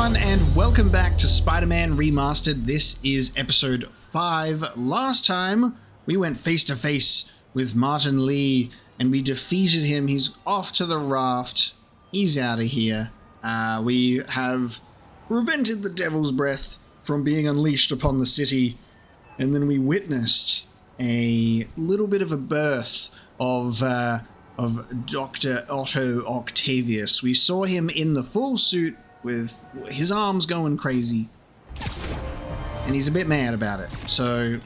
everyone, and welcome back to Spider-Man Remastered. This is episode 5. Last time, we went face-to-face with Martin Lee, and we defeated him. He's off to the raft. He's out of here. We have prevented the Devil's Breath from being unleashed upon the city, and then we witnessed a little bit of a birth of Dr. Otto Octavius. We saw him in the full suit with his arms going crazy, and he's a bit mad about it. So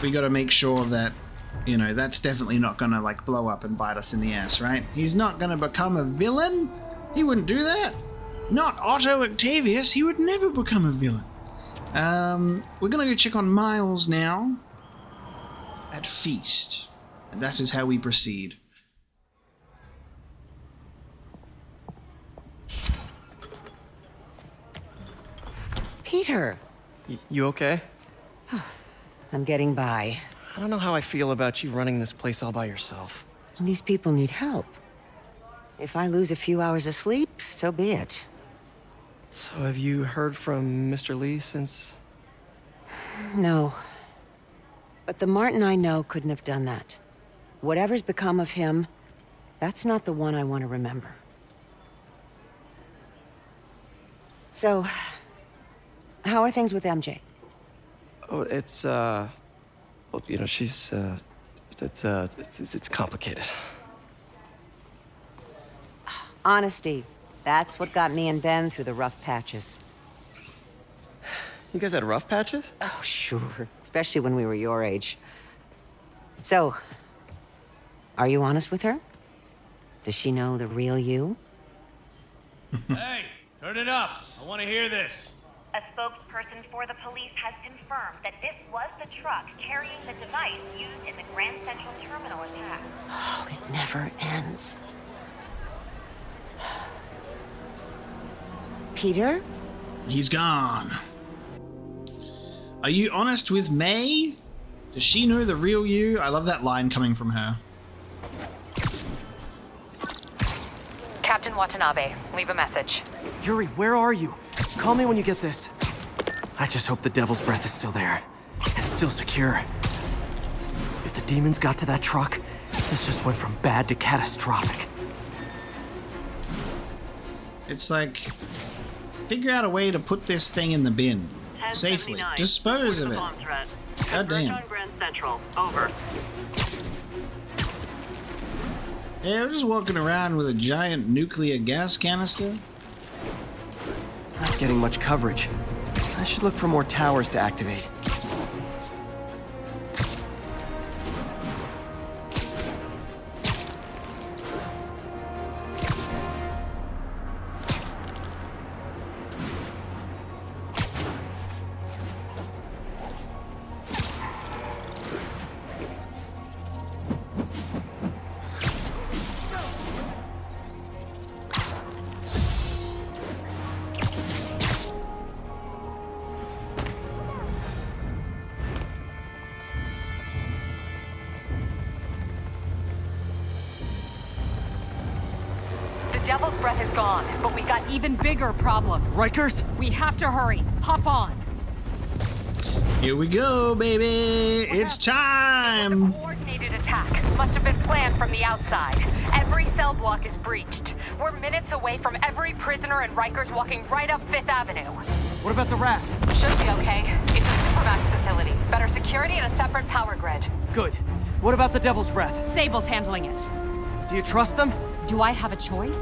we got to make sure that, you know, that's definitely not gonna like blow up and bite us in the ass, right? He's not gonna become a villain. He wouldn't do that. Not Otto Octavius. He would never become a villain. We're gonna go check on Miles now at Feast, and that is how we proceed. Peter! You okay? I'm getting by. I don't know how I feel about you running this place all by yourself. And these people need help. If I lose a few hours of sleep, so be it. So have you heard from Mr. Lee since? No. But the Martin I know couldn't have done that. Whatever's become of him, that's not the one I want to remember. So, how are things with MJ? Oh, it's, well, you know, she's, it's complicated. Honesty. That's what got me and Ben through the rough patches. You guys had rough patches? Oh, sure. Especially when we were your age. So, are you honest with her? Does she know the real you? Hey, turn it up. I want to hear this. A spokesperson for the police has confirmed that this was the truck carrying the device used in the Grand Central Terminal attack. Oh, it never ends. Peter? He's gone. Are you honest with May? Does she know the real you? I love that line coming from her. Captain Watanabe, leave a message. Yuri, where are you? Call me when you get this. I just hope the Devil's Breath is still there. And still secure. If the demons got to that truck, this just went from bad to catastrophic. It's like, figure out a way to put this thing in the bin. Safely. Dispose of it. God damn. Grand Central. Over. Yeah, we're just walking around with a giant nuclear gas canister. Not getting much coverage. I should look for more towers to activate. Devil's Breath is gone, but we got even bigger problems. Rikers? We have to hurry. Hop on. Here we go, baby. It's time. It was a coordinated attack. Must have been planned from the outside. Every cell block is breached. We're minutes away from every prisoner and Rikers walking right up 5th Avenue. What about the raft? Should be okay. It's a Supermax facility. Better security and a separate power grid. Good. What about the Devil's Breath? Sable's handling it. Do you trust them? Do I have a choice?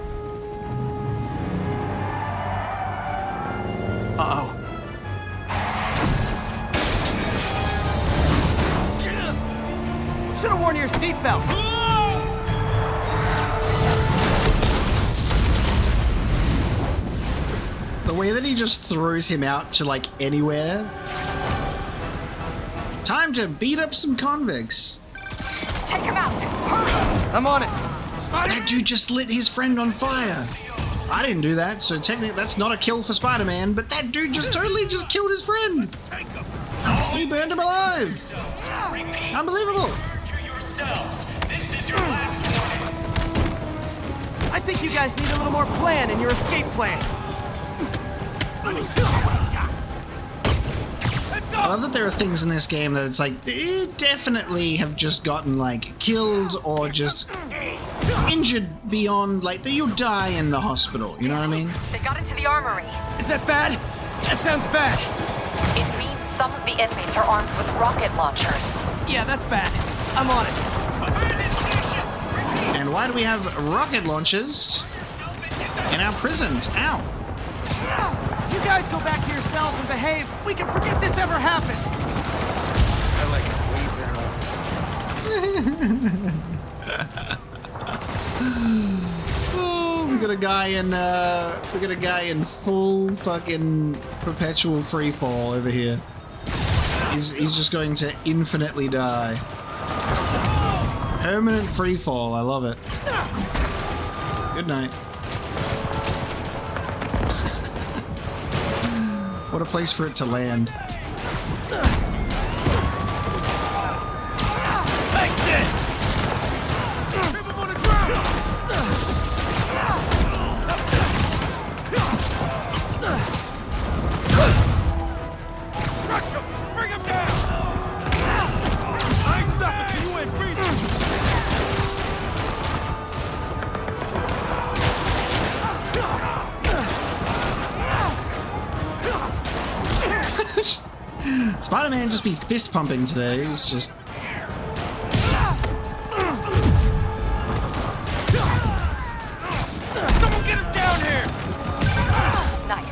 Uh-oh. Should've worn your seatbelt. The way that he just throws him out to like anywhere. Time to beat up some convicts. Take him out! Hurry! I'm on it. That dude just lit his friend on fire. I didn't do that, so technically that's not a kill for Spider-Man, but that dude just totally just killed his friend. He burned him alive. Unbelievable. I think you guys need a little more plan in your escape plan. I love that there are things in this game that it's like, they definitely have just gotten, like, killed or just injured beyond, like, that you'll die in the hospital, you know what I mean? They got into the armory. Is that bad? That sounds bad. It means some of the inmates are armed with rocket launchers. Yeah, that's bad. I'm on it. And why do we have rocket launchers in our prisons? Ow. You guys go back to your cells and behave. We can forget this ever happened. I like it way better. Oh, we got a guy in full fucking perpetual free fall over here. He's just going to infinitely die. Permanent free fall. I love it. Good night. What a place for it to land. Spider-Man just be fist pumping today. He's just... Someone get him down here! Nice.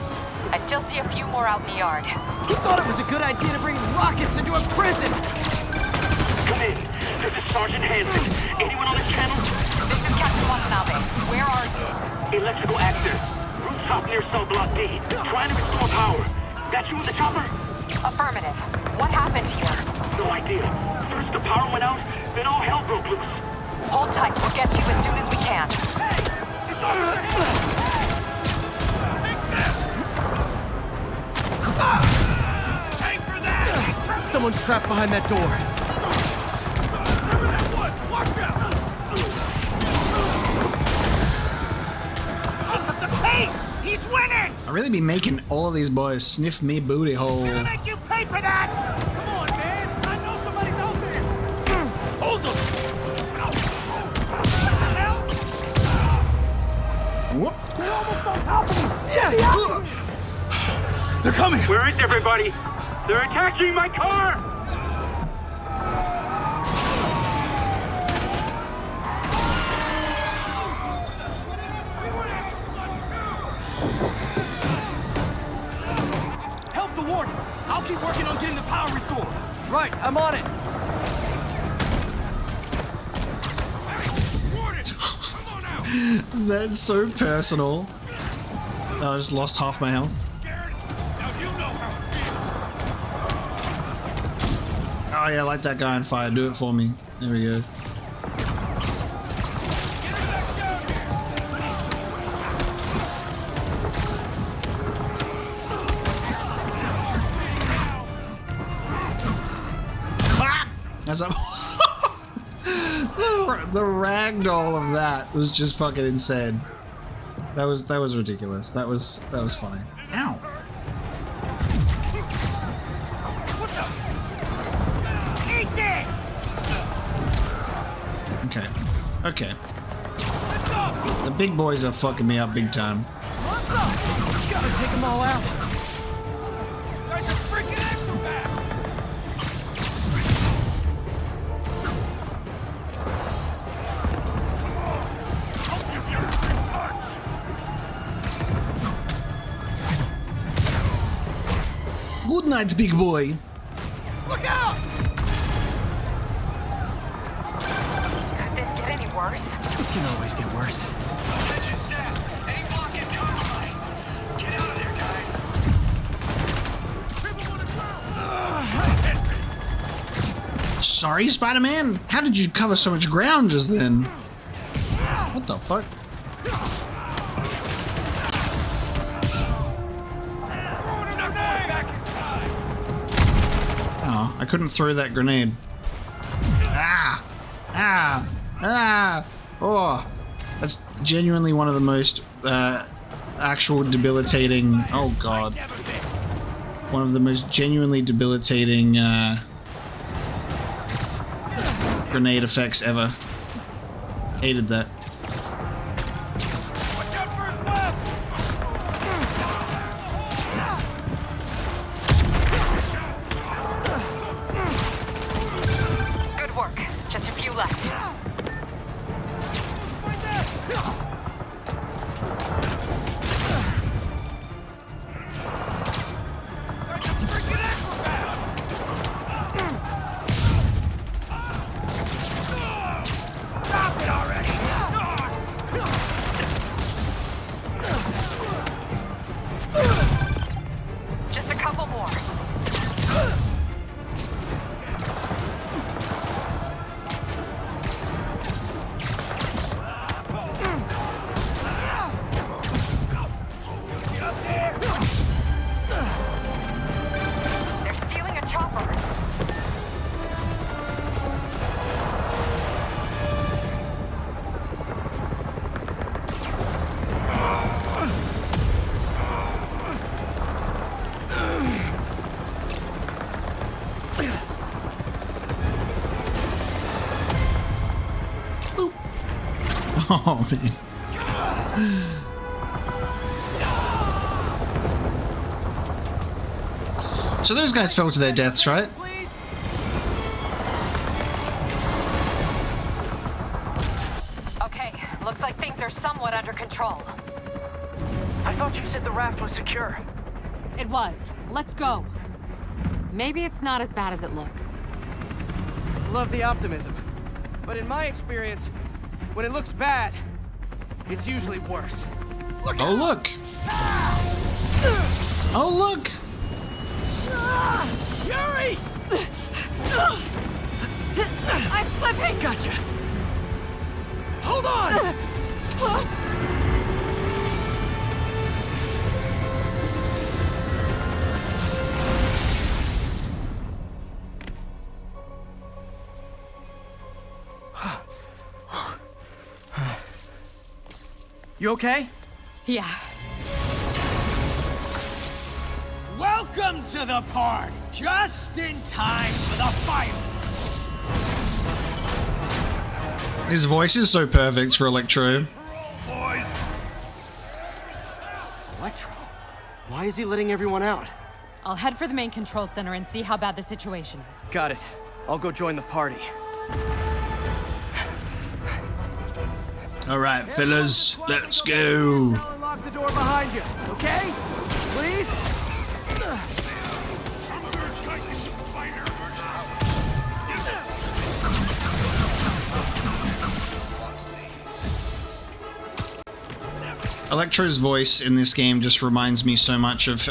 I still see a few more out in the yard. You thought it was a good idea to bring rockets into a prison! Come in. This is Sergeant Hanson. Anyone on this channel? This is Captain Watanabe. Where are you? Electrical access. Rooftop near cell block D. Trying to restore power. That you in the chopper? Affirmative. What happened here? No idea. First the power went out, then all hell broke loose. Hold tight. We'll get you as soon as we can. Aim for that! Someone's trapped behind that door. Watch out! Hey! He's winning! I really be making all of these boys sniff me booty hole. I'll make you pay for that! Come on, man! I know somebody's out there! Hold them! Whoop. They're coming! Where is everybody? They're attacking my car! Help the warden! I'll keep working on getting the power restored. Right, I'm on it. Warden! Come on out! That's so personal. I just lost half my health. Scared? Now you know how it feels. Oh yeah, light that guy on fire. Do it for me. There we go. That's up. The ragdoll of that was just fucking insane. That was ridiculous. That was funny. Ow. Okay. Okay. The big boys are fucking me up big time. Gotta take them all out. Guys are freaking acrobats! Good night, big boy. Look out! Could this get any worse? It can always get worse. Attention staff! Any blocking power line! Get out of there, guys! Sorry, Spider-Man? How did you cover so much ground just then? What the fuck? Oh, I couldn't throw that grenade. Ah! Ah! Ah! Oh! That's genuinely one of the most actual debilitating... Oh, God. One of the most genuinely debilitating grenade effects ever. Hated that. Good work. Just a few left. Just a couple more. They're stealing a chopper. Oh, man. So those guys fell to their deaths, right? Okay, looks like things are somewhat under control. I thought you said the raft was secure. It was. Let's go. Maybe it's not as bad as it looks. Love the optimism. But in my experience, when it looks bad, it's usually worse. Oh, look. Oh, look. Yuri! I'm slipping! Gotcha. Hold on! You okay? Yeah. Welcome to the party! Just in time for the fight! His voice is so perfect for Electro. Boys! Electro? Why is he letting everyone out? I'll head for the main control center and see how bad the situation is. Got it. I'll go join the party. All right, fellas, let's go. Lock the door behind you, okay? Please? Electro's voice in this game just reminds me so much of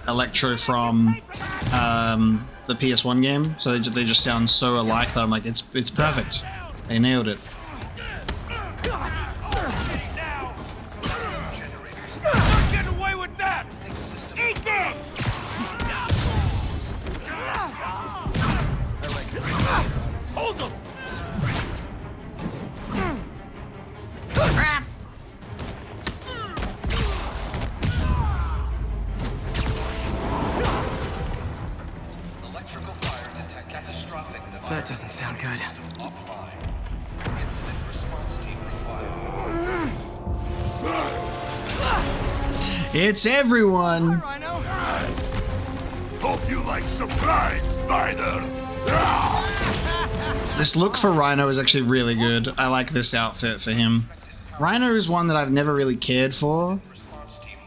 Electro from the PS1 game. So they just sound so alike that I'm like, it's perfect. They nailed it. Get away with that! Eat this! Hold them! That doesn't sound good. It's everyone. Rhino? Hope you like surprise, Spider! This look for Rhino is actually really good. I like this outfit for him. Rhino is one that I've never really cared for,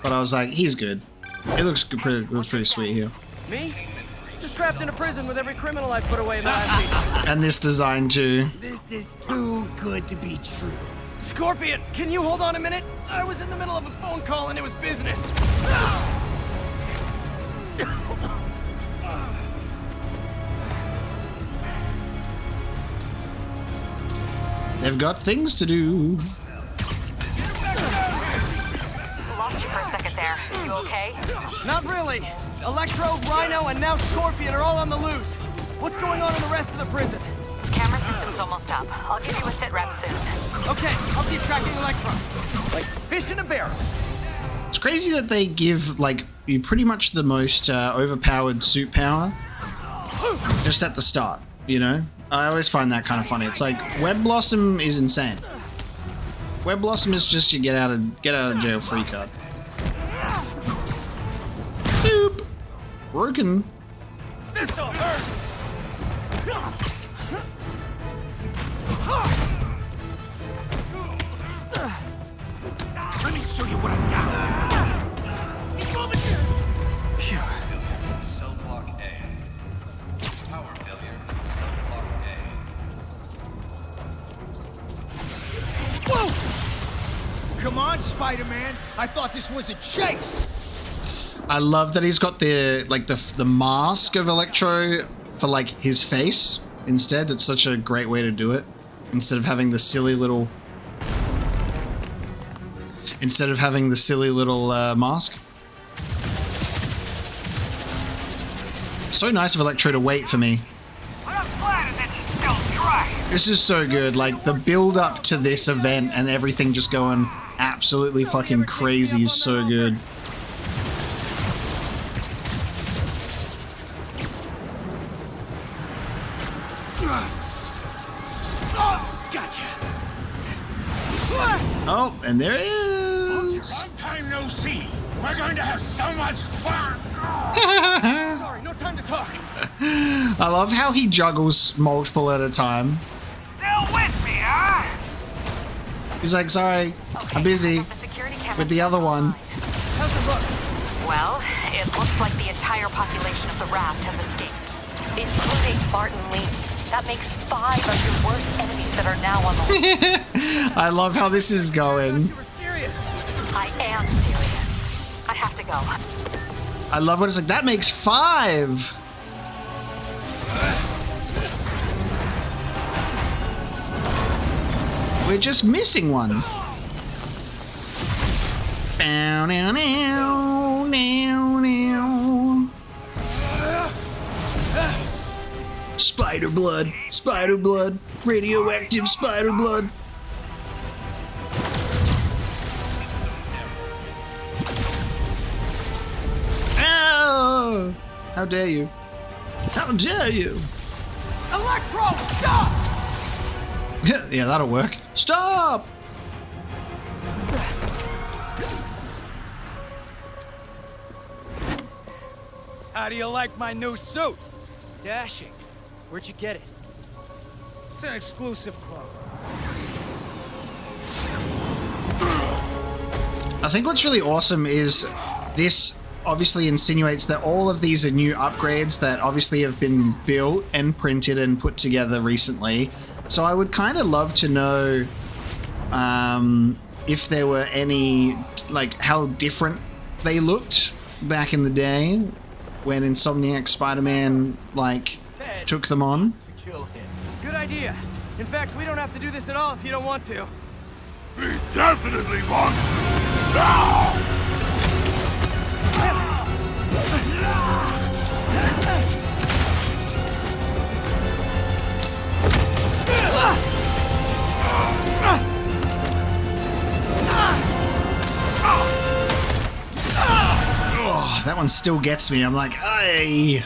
but I was like, he's good. It looks pretty sweet here. Me? Just trapped in a prison with every criminal I've put away in the last week. And this design too. This is too good to be true. Scorpion, can you hold on a minute? I was in the middle of a phone call and it was business. They've got things to do. Lost you for a second there. You okay? Not really. Electro, Rhino, and now Scorpion are all on the loose. What's going on in the rest of the prison? Camera system's almost up. I'll give you a sit rep soon. Okay, I'll keep tracking Electro. Like fish in a barrel. crazy that they give, like, you pretty much the most overpowered suit power just at the start, you know? I always find that kind of funny. It's like, Web Blossom is insane. Web Blossom is just your get out of jail free card. Boop! Broken. This'll hurt. Let me show you what I've got. Phew. Cell block A. Power failure. Cell block A. Whoa! Come on, Spider-Man. I thought this was a chase. I love that he's got the mask of Electro for like his face instead. It's such a great way to do it. Instead of having the silly little mask. So nice of Electro to wait for me. What I'm glad is that you still try. This is so good. Like the build up to this event and everything just going absolutely fucking crazy is so good. Gotcha. Oh, and there he is. Long time no see. We're going to have so much fun. Sorry, no time to talk. I love how he juggles multiple at a time. Still with me, huh? He's like, sorry, I'm busy with the other one. How's it look? Well, it looks like the entire population of the raft has escaped, including Martin Lee. That makes 5 of your worst enemies that are now on the list. I love how this is going. You were serious. I am serious. I have to go. I love what it's like. That makes 5. We're just missing one. Down, down, down, down, down. Spider blood, radioactive spider blood. Oh! How dare you? How dare you? Electro, stop! Yeah, that'll work. Stop! How do you like my new suit? Dashing. Where'd you get it? It's an exclusive club. I think what's really awesome is this obviously insinuates that all of these are new upgrades that obviously have been built and printed and put together recently. So I would kind of love to know if there were any, like, how different they looked back in the day when Insomniac Spider-Man, like, took them on. Kill him. Good idea. In fact, we don't have to do this at all if you don't want to. We definitely want to. Now! Oh, that one still gets me. I'm like, hey.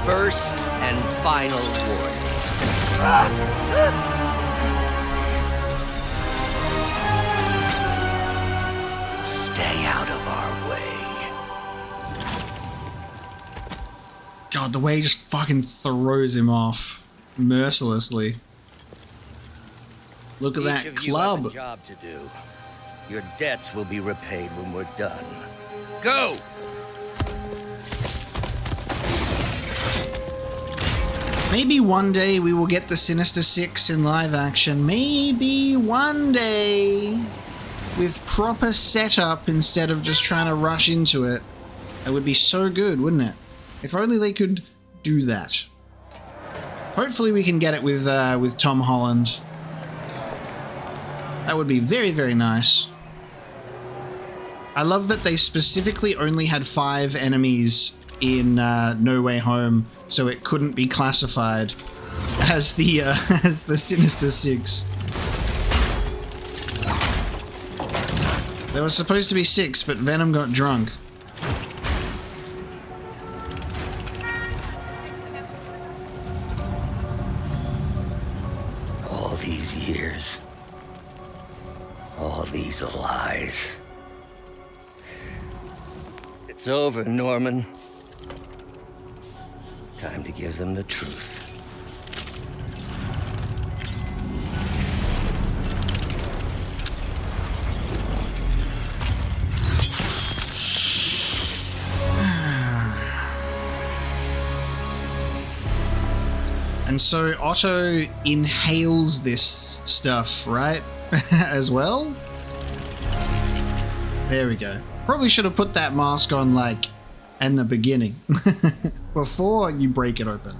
First and final warning. Stay out of our way. God, the way he just fucking throws him off mercilessly. Look at that Each of you have club. a job to do. Your debts will be repaid when we're done. Go! Maybe one day we will get the Sinister 6 in live action. Maybe one day. With proper setup instead of just trying to rush into it. It would be so good, wouldn't it? If only they could do that. Hopefully we can get it with Tom Holland. That would be very, very nice. I love that they specifically only had 5 enemies in No Way Home, so it couldn't be classified as the as the Sinister 6. There was supposed to be 6, but Venom got drunk. All these years. All these lies. It's over, Norman. Time to give them the truth. And so Otto inhales this stuff, right? As well? There we go. Probably should have put that mask on, like, in the beginning. Before you break it open.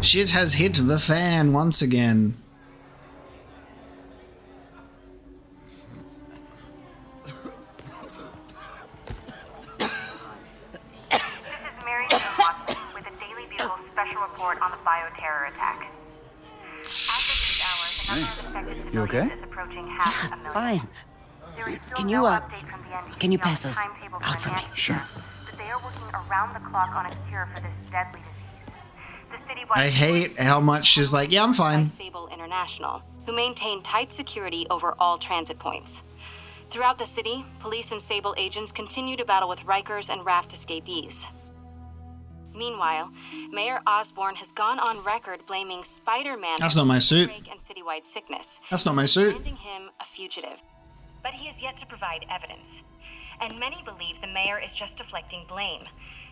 Shit has hit the fan once again. On the bioterror attack. As of these hours, the number of affected civilians is approaching half a million. Fine. There is still Can no you, update from the NBC can you on pass the those timetable out for me? enhanced Sure. cure, but they are working around the clock on a cure for this deadly disease. The citywide I hate how much she's like, yeah, I'm fine. Sable International, who maintain tight security over all transit points. Throughout the city, police and Sable agents continue to battle with Rikers and raft escapees. Meanwhile, Mayor Osborn has gone on record blaming Spider-Man That's not my suit. and citywide sickness. That's not my suit. Branding him a fugitive. But he has yet to provide evidence. And many believe the mayor is just deflecting blame,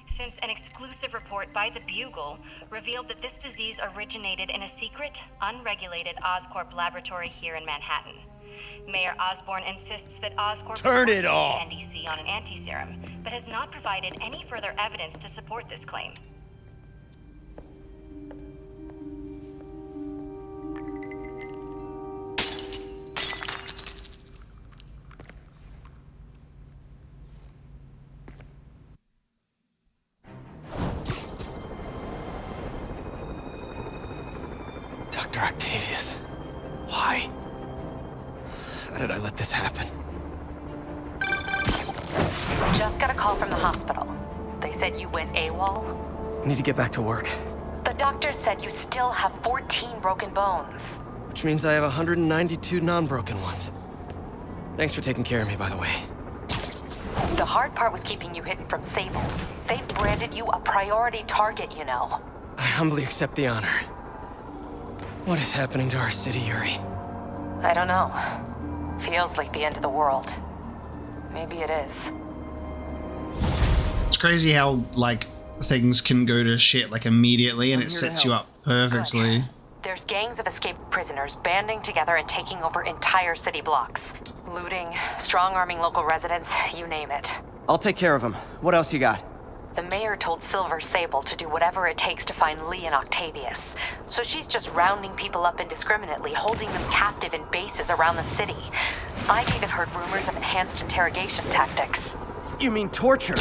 since an exclusive report by the Bugle revealed that this disease originated in a secret, unregulated Oscorp laboratory here in Manhattan. Mayor Osborn insists that Oscorp Turn it off. NDC on an anti-serum, but has not provided any further evidence to support this claim. Dr. Octavius. Why? How did I let this happen? Just got a call from the hospital. They said you went AWOL. I need to get back to work. The doctor said you still have 14 broken bones. Which means I have 192 non-broken ones. Thanks for taking care of me, by the way. The hard part was keeping you hidden from Sables. They've branded you a priority target, you know. I humbly accept the honor. What is happening to our city, Yuri? I don't know. Feels like the end of the world. Maybe it is. It's crazy how, like, things can go to shit, like, immediately, and it sets you up perfectly. There's gangs of escaped prisoners banding together and taking over entire city blocks. Looting, strong-arming local residents, you name it. I'll take care of them. What else you got? The mayor told Silver Sable to do whatever it takes to find Lee and Octavius. So she's just rounding people up indiscriminately, holding them captive in bases around the city. I've even heard rumors of enhanced interrogation tactics. You mean torture?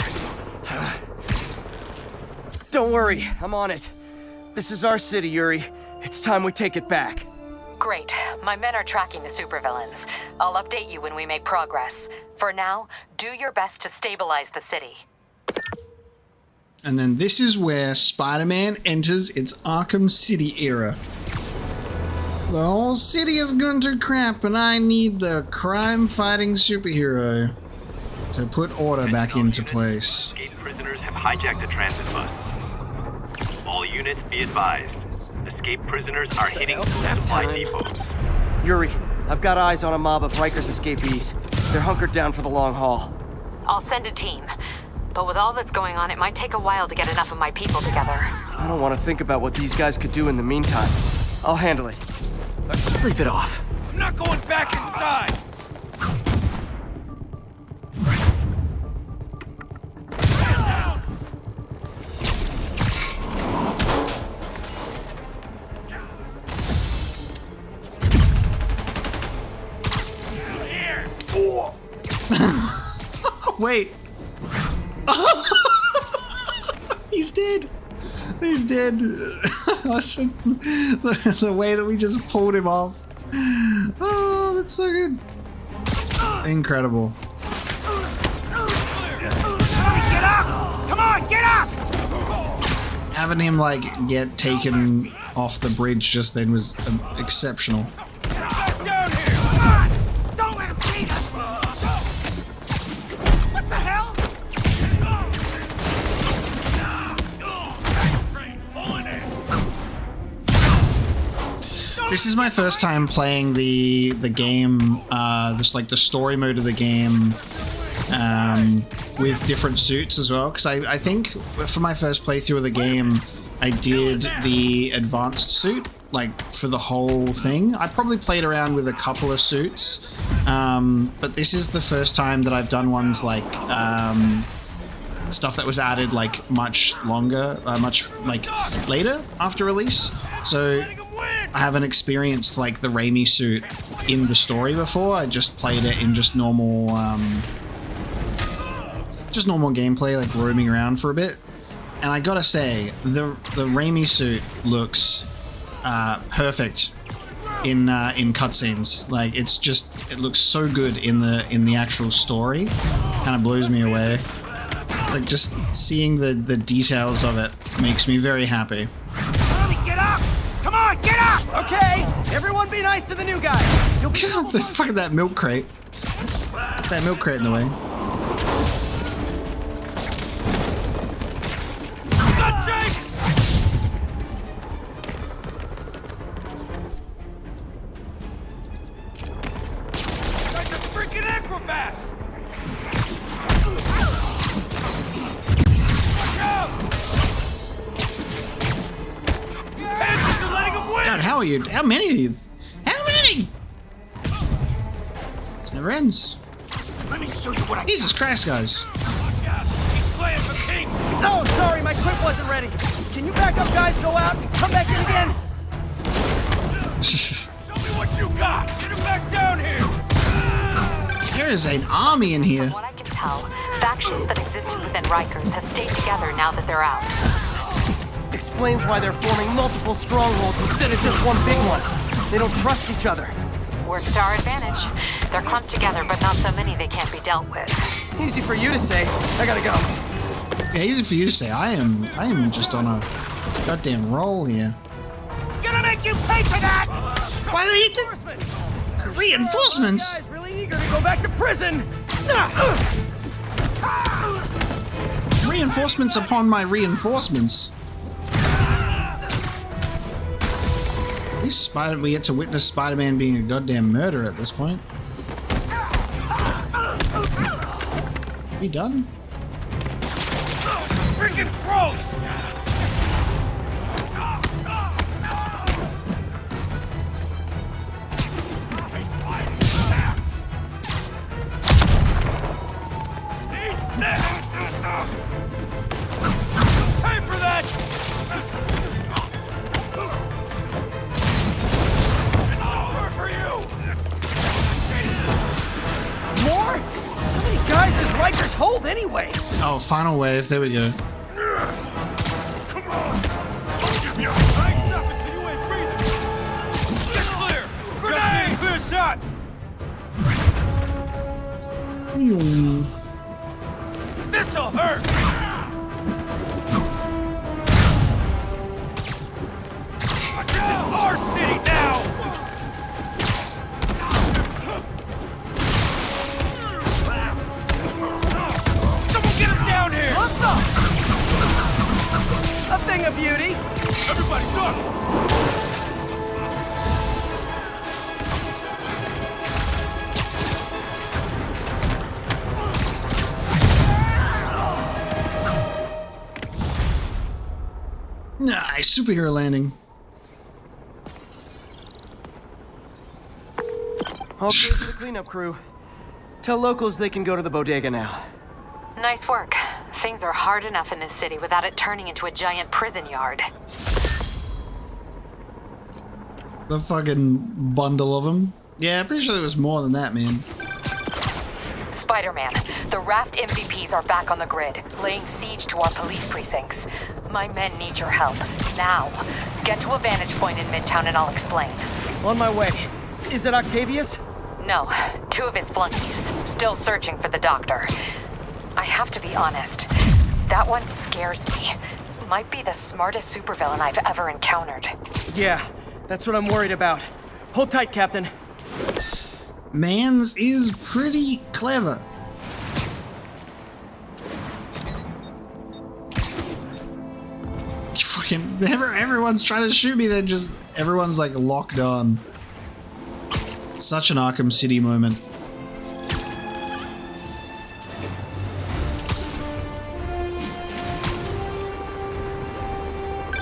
Don't worry, I'm on it. This is our city, Yuri. It's time we take it back. Great. My men are tracking the supervillains. I'll update you when we make progress. For now, do your best to stabilize the city. And then this is where Spider-Man enters its Arkham City era. The whole city has gone to crap, and I need the crime-fighting superhero to put order back into place. Escaped prisoners have hijacked a transit bus. All units be advised. Escaped prisoners are hitting food supply depots. Yuri, I've got eyes on a mob of Rikers escapees. They're hunkered down for the long haul. I'll send a team. But with all that's going on, it might take a while to get enough of my people together. I don't want to think about what these guys could do in the meantime. I'll handle it. Sleep it off. I'm not going back inside! Wait. He's dead. He's dead. The way that we just pulled him off. Oh, that's so good. Incredible. Get up! Come on, get up! Having him like get taken off the bridge just then was exceptional. Down here! Come on! Don't let him beat us! What the hell? This is my first time playing the game, just like the story mode of the game, with different suits as well. Because I think for my first playthrough of the game, I did the advanced suit, like for the whole thing. I probably played around with a couple of suits, but this is the first time that I've done ones like stuff that was added like much longer, much like later after release. So I haven't experienced like the Raimi suit in the story before. I just played it in just normal gameplay, like roaming around for a bit. And I gotta say, the Raimi suit looks perfect in cutscenes. Like it looks so good in the actual story. Kind of blows me away. Like just seeing the details of it makes me very happy. Get up! Come on, get up! Okay, everyone be nice to the new guy. You'll be Fucking that milk crate. That milk crate in the way. Like a freaking acrobat! God, how many of you? How many? It never ends. Let me show you what I Jesus Christ, guys. He's playing for King. Oh, sorry, my clip wasn't ready. Can you back up, guys? Go out and come back in again. Show me what you got. Get him back down here. There is an army in here. From what I can tell, factions that existed within Rikers have stayed together now that they're out. Explains why they're forming multiple strongholds instead of just one big one. They don't trust each other. Works to our advantage. They're clumped together, but not so many they can't be dealt with. Easy for you to say. I gotta go. Yeah, easy for you to say. I am just on a goddamn roll here. Gonna make you pay for that! Why do you reinforcements? Guys, really eager to go back to prison. Reinforcements upon my reinforcements. At least we get to witness Spider-Man being a goddamn murderer at this point. We done? Freaking gross! Pay for that! Over for you! More? How many guys does Rikers hold anyway? Oh, final wave. There we go. Come on! Don't give me a break! Nothing till you ain't breathing! Get clear! Grenade! Clear shot! This'll hurt! This is our city now! Someone get us down here! What's up? A thing of beauty! Everybody duck! Nice superhero landing. All clear for the cleanup crew. Tell locals they can go to the bodega now. Nice work. Things are hard enough in this city without it turning into a giant prison yard. The fucking bundle of them. Yeah, I'm pretty sure there was more than that, man. Spider-Man, the Raft MVPs are back on the grid, laying siege to our police precincts. My men need your help, now. Get to a vantage point in Midtown and I'll explain. On my way. Is it Octavius? No, 2 of his flunkies, still searching for the doctor. I have to be honest, that one scares me. Might be the smartest supervillain I've ever encountered. Yeah, that's what I'm worried about. Hold tight, Captain. Mans is pretty clever. Fucking, everyone's trying to shoot me, then just everyone's like locked on. Such an Arkham City moment.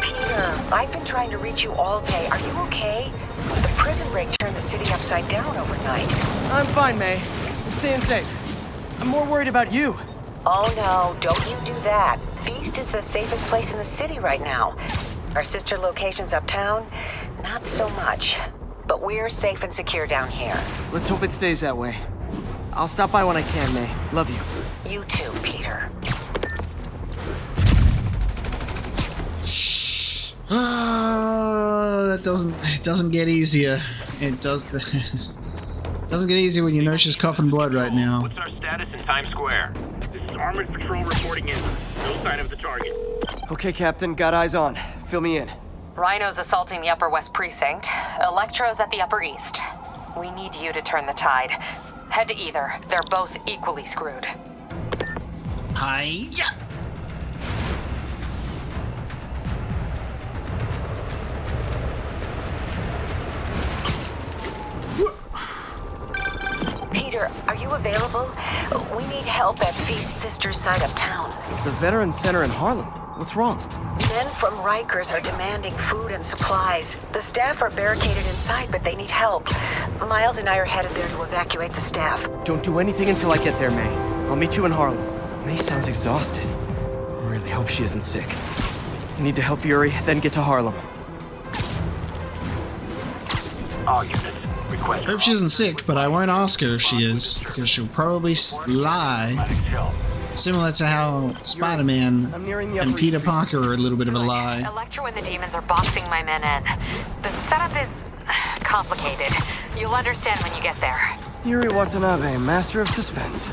Peter, I've been trying to reach you all day. Are you okay? The prison break turned the city upside down overnight. I'm fine, May. I'm staying safe. I'm more worried about you. Oh no, don't you do that. Feast is the safest place in the city right now. Our sister locations uptown, not so much. But we're safe and secure down here. Let's hope it stays that way. I'll stop by when I can, May. Love you. You too, Peter. It doesn't get easier. It doesn't get easier when you know she's coughing blood right now. What's our status in Times Square? This is Armored Patrol reporting in. No sign of the target. Okay, Captain. Got eyes on. Fill me in. Rhino's assaulting the Upper West Precinct. Electro's at the Upper East. We need you to turn the tide. Head to either. They're both equally screwed. Hi. Yeah. Peter, are you available? We need help at Feast's sister's side of town. The Veterans Center in Harlem. What's wrong? Men from Rikers are demanding food and supplies. The staff are barricaded inside, but they need help. Miles and I are headed there to evacuate the staff. Don't do anything until I get there, May. I'll meet you in Harlem. May sounds exhausted. I really hope she isn't sick. I need to help Yuri, then get to Harlem. All units, request. Hope she isn't sick, but I won't ask her if she is, because she'll probably lie. Similar to how Spider-Man and Peter Parker are a little bit of a lie. Electro and the demons are boxing my men in. The setup is complicated. You'll understand when you get there. Yuri Watanabe, master of suspense.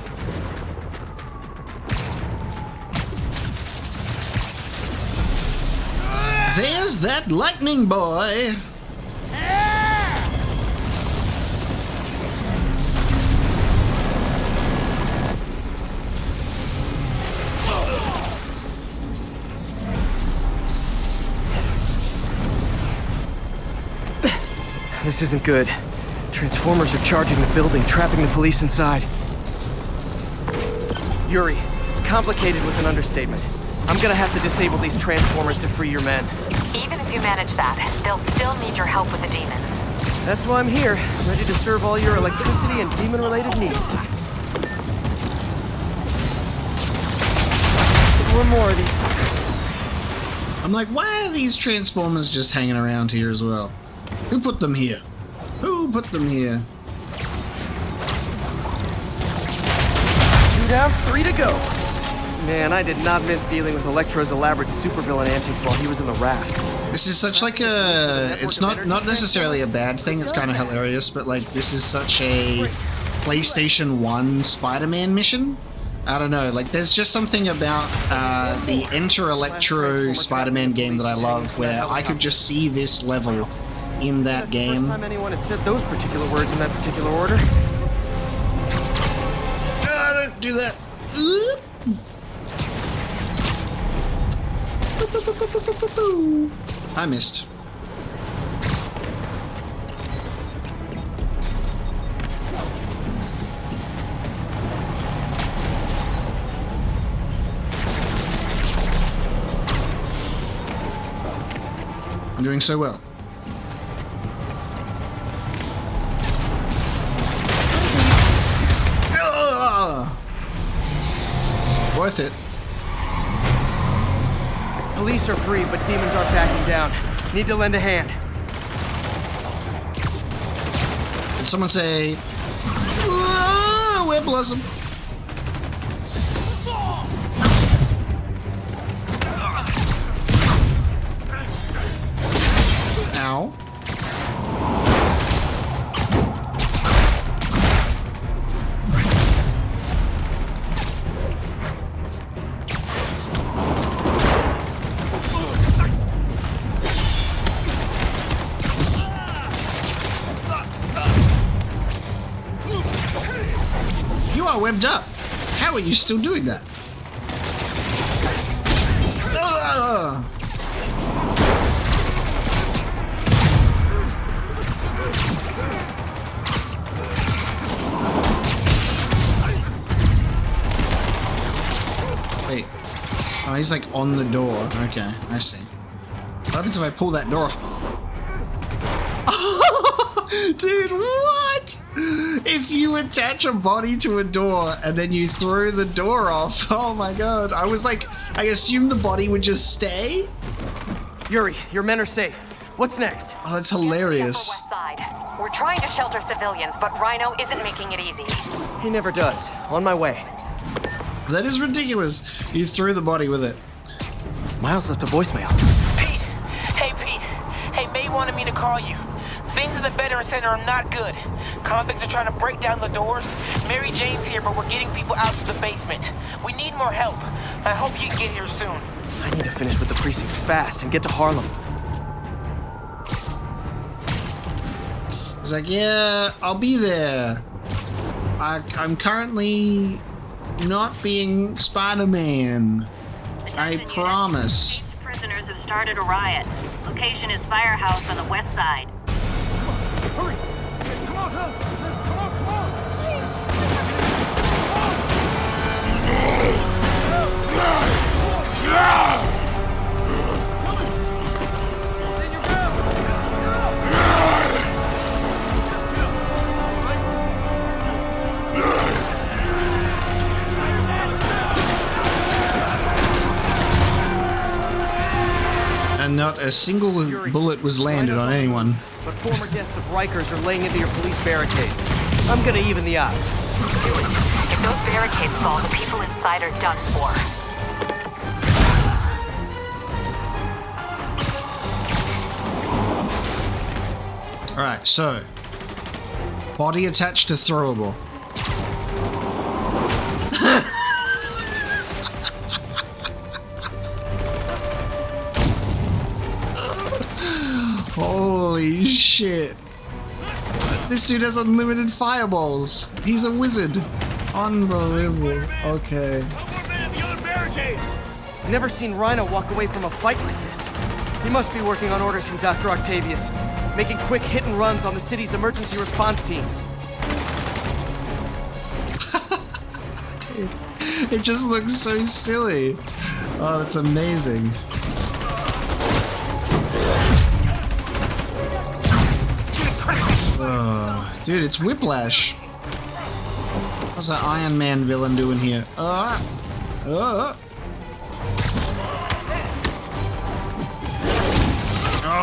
There's that lightning boy! This isn't good. Transformers are charging the building, trapping the police inside. Yuri, complicated was an understatement. I'm gonna have to disable these transformers to free your men. Even if you manage that, they'll still need your help with the demons. That's why I'm here, ready to serve all your electricity and demon-related needs. One more of these suckers. I'm like, why are these Transformers just hanging around here as well? Who put them here? Who put them here? 2 down, 3 to go. Man, I did not miss dealing with Electro's elaborate supervillain antics while he was in the raft. This is such like a... It's not necessarily a bad thing, it's kind of hilarious, but like, this is such a PlayStation 1 Spider-Man mission. I don't know, like there's just something about the Enter Electro Spider-Man game that I love, where I could just see this level in that game. First time anyone has said those particular words in that particular order. Don't do that. I missed. I'm doing so well. Worth it. Police are free, but demons aren't backing down. Need to lend a hand. Did someone say, Web Blossom? Ow. You are webbed up. How are you still doing that? Wait. Oh, he's like on the door. Okay, I see. What happens if I pull that door off? Dude, what? If you attach a body to a door and then you throw the door off, oh my god. I was like, I assumed the body would just stay? Yuri, your men are safe. What's next? Oh, that's hilarious. West side. We're trying to shelter civilians, but Rhino isn't making it easy. He never does. On my way. That is ridiculous. You threw the body with it. Miles left a voicemail. Pete! Hey, Pete! Hey, May wanted me to call you. Things in the veteran center are not good. Convicts are trying to break down the doors. Mary Jane's here, but we're getting people out to the basement. We need more help. I hope you can get here soon. I need to finish with the precincts fast and get to Harlem. He's like, yeah, I'll be there. I'm currently not being Spider-Man. I promise. Prisoners have started a riot. Location is Firehouse on the west side. Hurry! Come on! Come on! Come on! Stand your ground! And not a single bullet was landed on anyone. But former guests of Rikers are laying into your police barricades. I'm gonna even the odds. If those barricades fall, the people inside are done for. Alright, so. Body attached to throwable. Holy shit. This dude has unlimited fireballs. He's a wizard. Unbelievable. Okay. Never seen Rhino walk away from a fight like this. He must be working on orders from Dr. Octavius, making quick hit and runs on the city's emergency response teams. Dude, it just looks so silly. Oh, that's amazing. Dude, it's Whiplash. What's that Iron Man villain doing here? Oh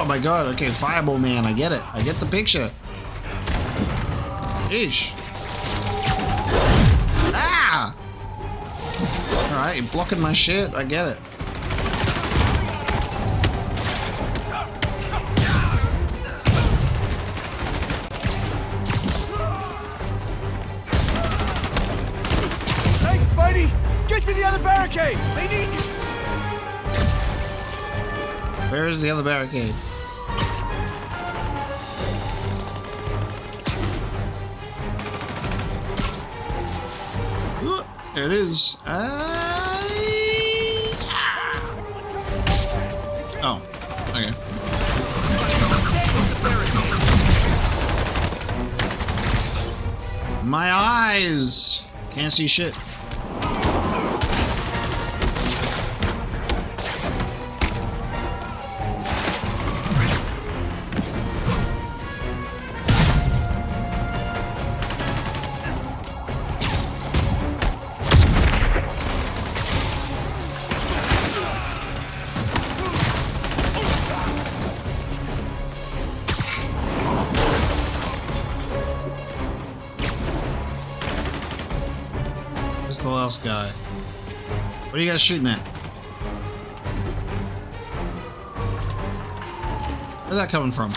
my god, okay, Fireball Man, I get it. I get the picture. Ish. Ah! Alright, you're blocking my shit, I get it. Get to the other barricade! They need you! Where is the other barricade? There it is. Oh, okay. My eyes! Can't see shit. The last guy. What are you guys shooting at? Where's that coming from?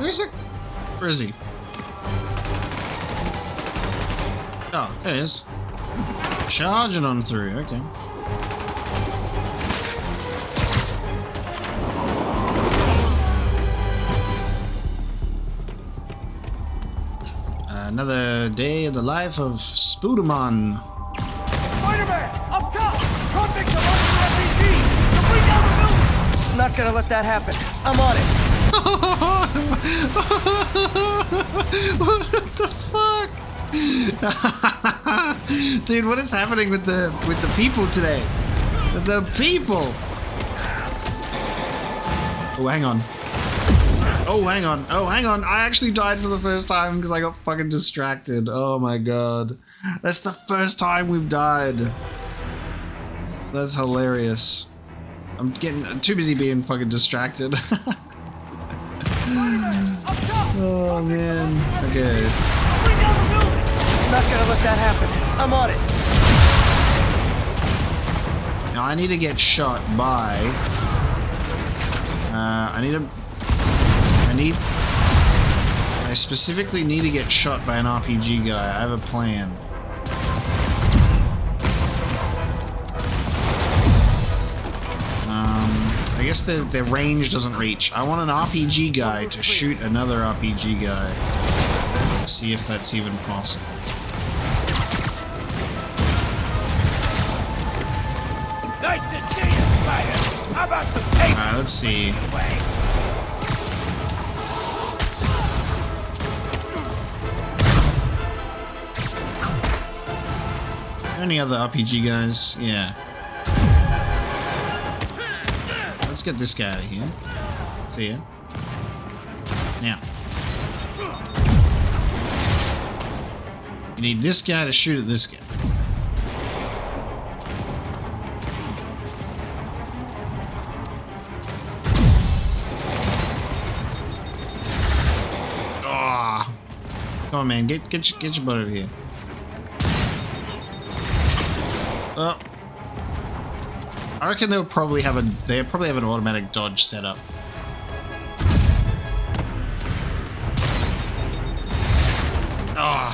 Where's it? Where is he? Oh, there he is. Charging on through, okay. Another day in the life of Spider-Man. Spider-Man! Up top! Convicts are on the RPG! They'll bring down the building! Not gonna let that happen. I'm on it. What the fuck? Dude, what is happening with the people today? The people! Oh, hang on. Oh, hang on. Oh, hang on. I actually died for the first time because I got fucking distracted. Oh my god. That's the first time we've died. That's hilarious. I'm too busy being fucking distracted. Oh man. Okay. Not gonna let that happen. I'm on it. Now I need to get shot by. I specifically need to get shot by an RPG guy. I have a plan. I guess the range doesn't reach. I want an RPG guy to shoot another RPG guy. Let's see if that's even possible. Nice to see you, Spider! How about some tape? Alright, let's see. Any other RPG guys? Yeah. Let's get this guy out of here. See ya. Now. You need this guy to shoot at this guy. Oh. Come on, man. Get your butt over here. Oh. I reckon they'll probably have an automatic dodge set up. Ah.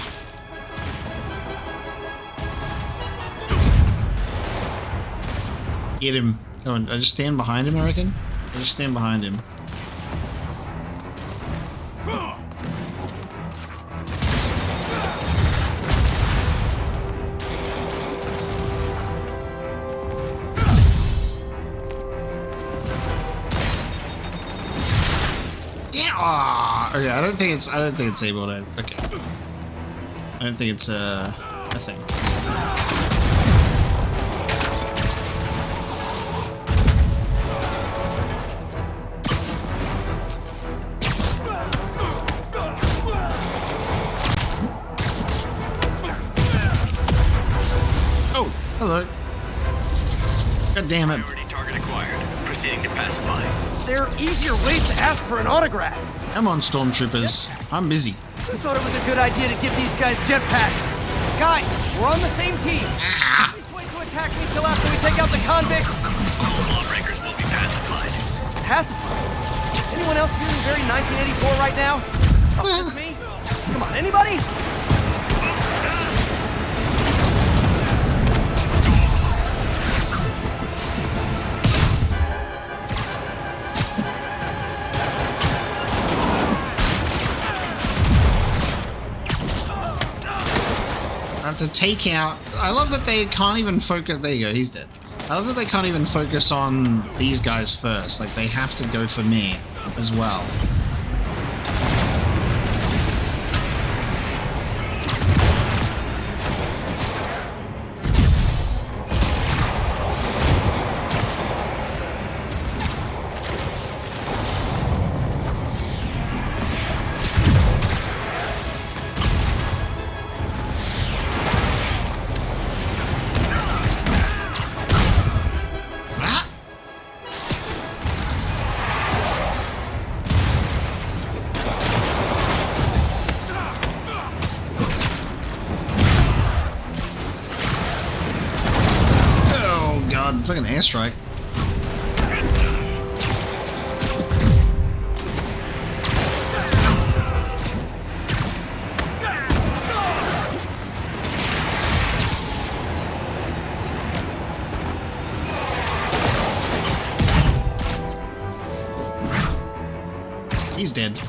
Get him. Come on, I just stand behind him, I reckon? I just stand behind him. Okay, I don't think it's able to. Okay. I don't think it's a thing. Oh, hello. God damn it. Priority target acquired. Proceeding to pacify. There are easier ways to ask for an autograph. Come on, stormtroopers. I'm busy. Who thought it was a good idea to give these guys jetpacks? Guys, we're on the same team. Please wait to attack me till after we take out the convicts. All lawbreakers will be pacified. Pacified? Anyone else feeling very 1984 right now? Oh, just me? Come on, anybody? To take out. I love that they can't even focus. There you go, he's dead. I love that they can't even focus on these guys first. Like, they have to go for me as well. Fucking airstrike. He's dead. This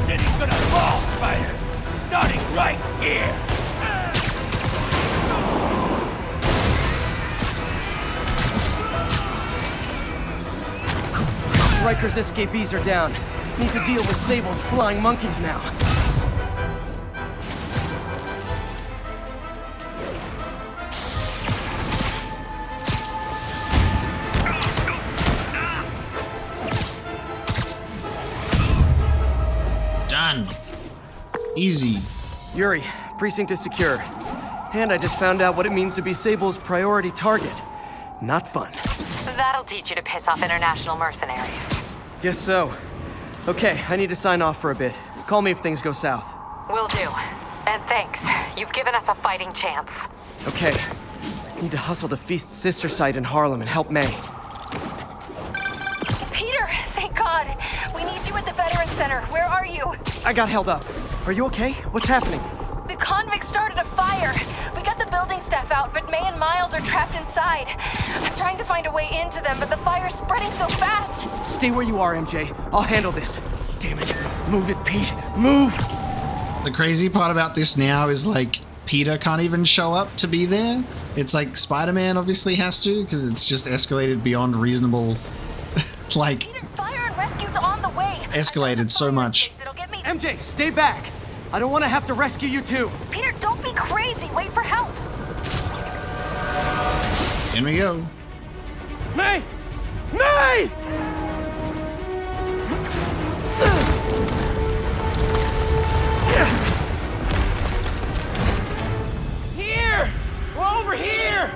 city's gonna fall, Spider! Starting right here! Rikers escapees are down. Need to deal with Sable's flying monkeys now. Done. Easy. Yuri, precinct is secure. And I just found out what it means to be Sable's priority target. Not fun. That'll teach you to piss off international mercenaries. Guess so. Okay, I need to sign off for a bit. Call me if things go south. Will do. And thanks. You've given us a fighting chance. Okay. Need to hustle to Feast's sister site in Harlem and help May. Peter, thank God. We need you at the Veterans Center. Where are you? I got held up. Are you okay? What's happening? The convicts started a fire. We got the building staff out, but May and Miles are trapped inside. I'm trying to find a way into them, but the fire's spreading so fast. Stay where you are, MJ. I'll handle this. Damn it. Move it, Pete. Move! The crazy part about this now is, like, Peter can't even show up to be there. It's like Spider-Man obviously has to, because it's just escalated beyond reasonable, like, Peter, fire and rescue's on the way. escalated so much. MJ, stay back! I don't want to have to rescue you too. Peter, don't be crazy. Wait for help. In we go. May! May! Here! We're over here!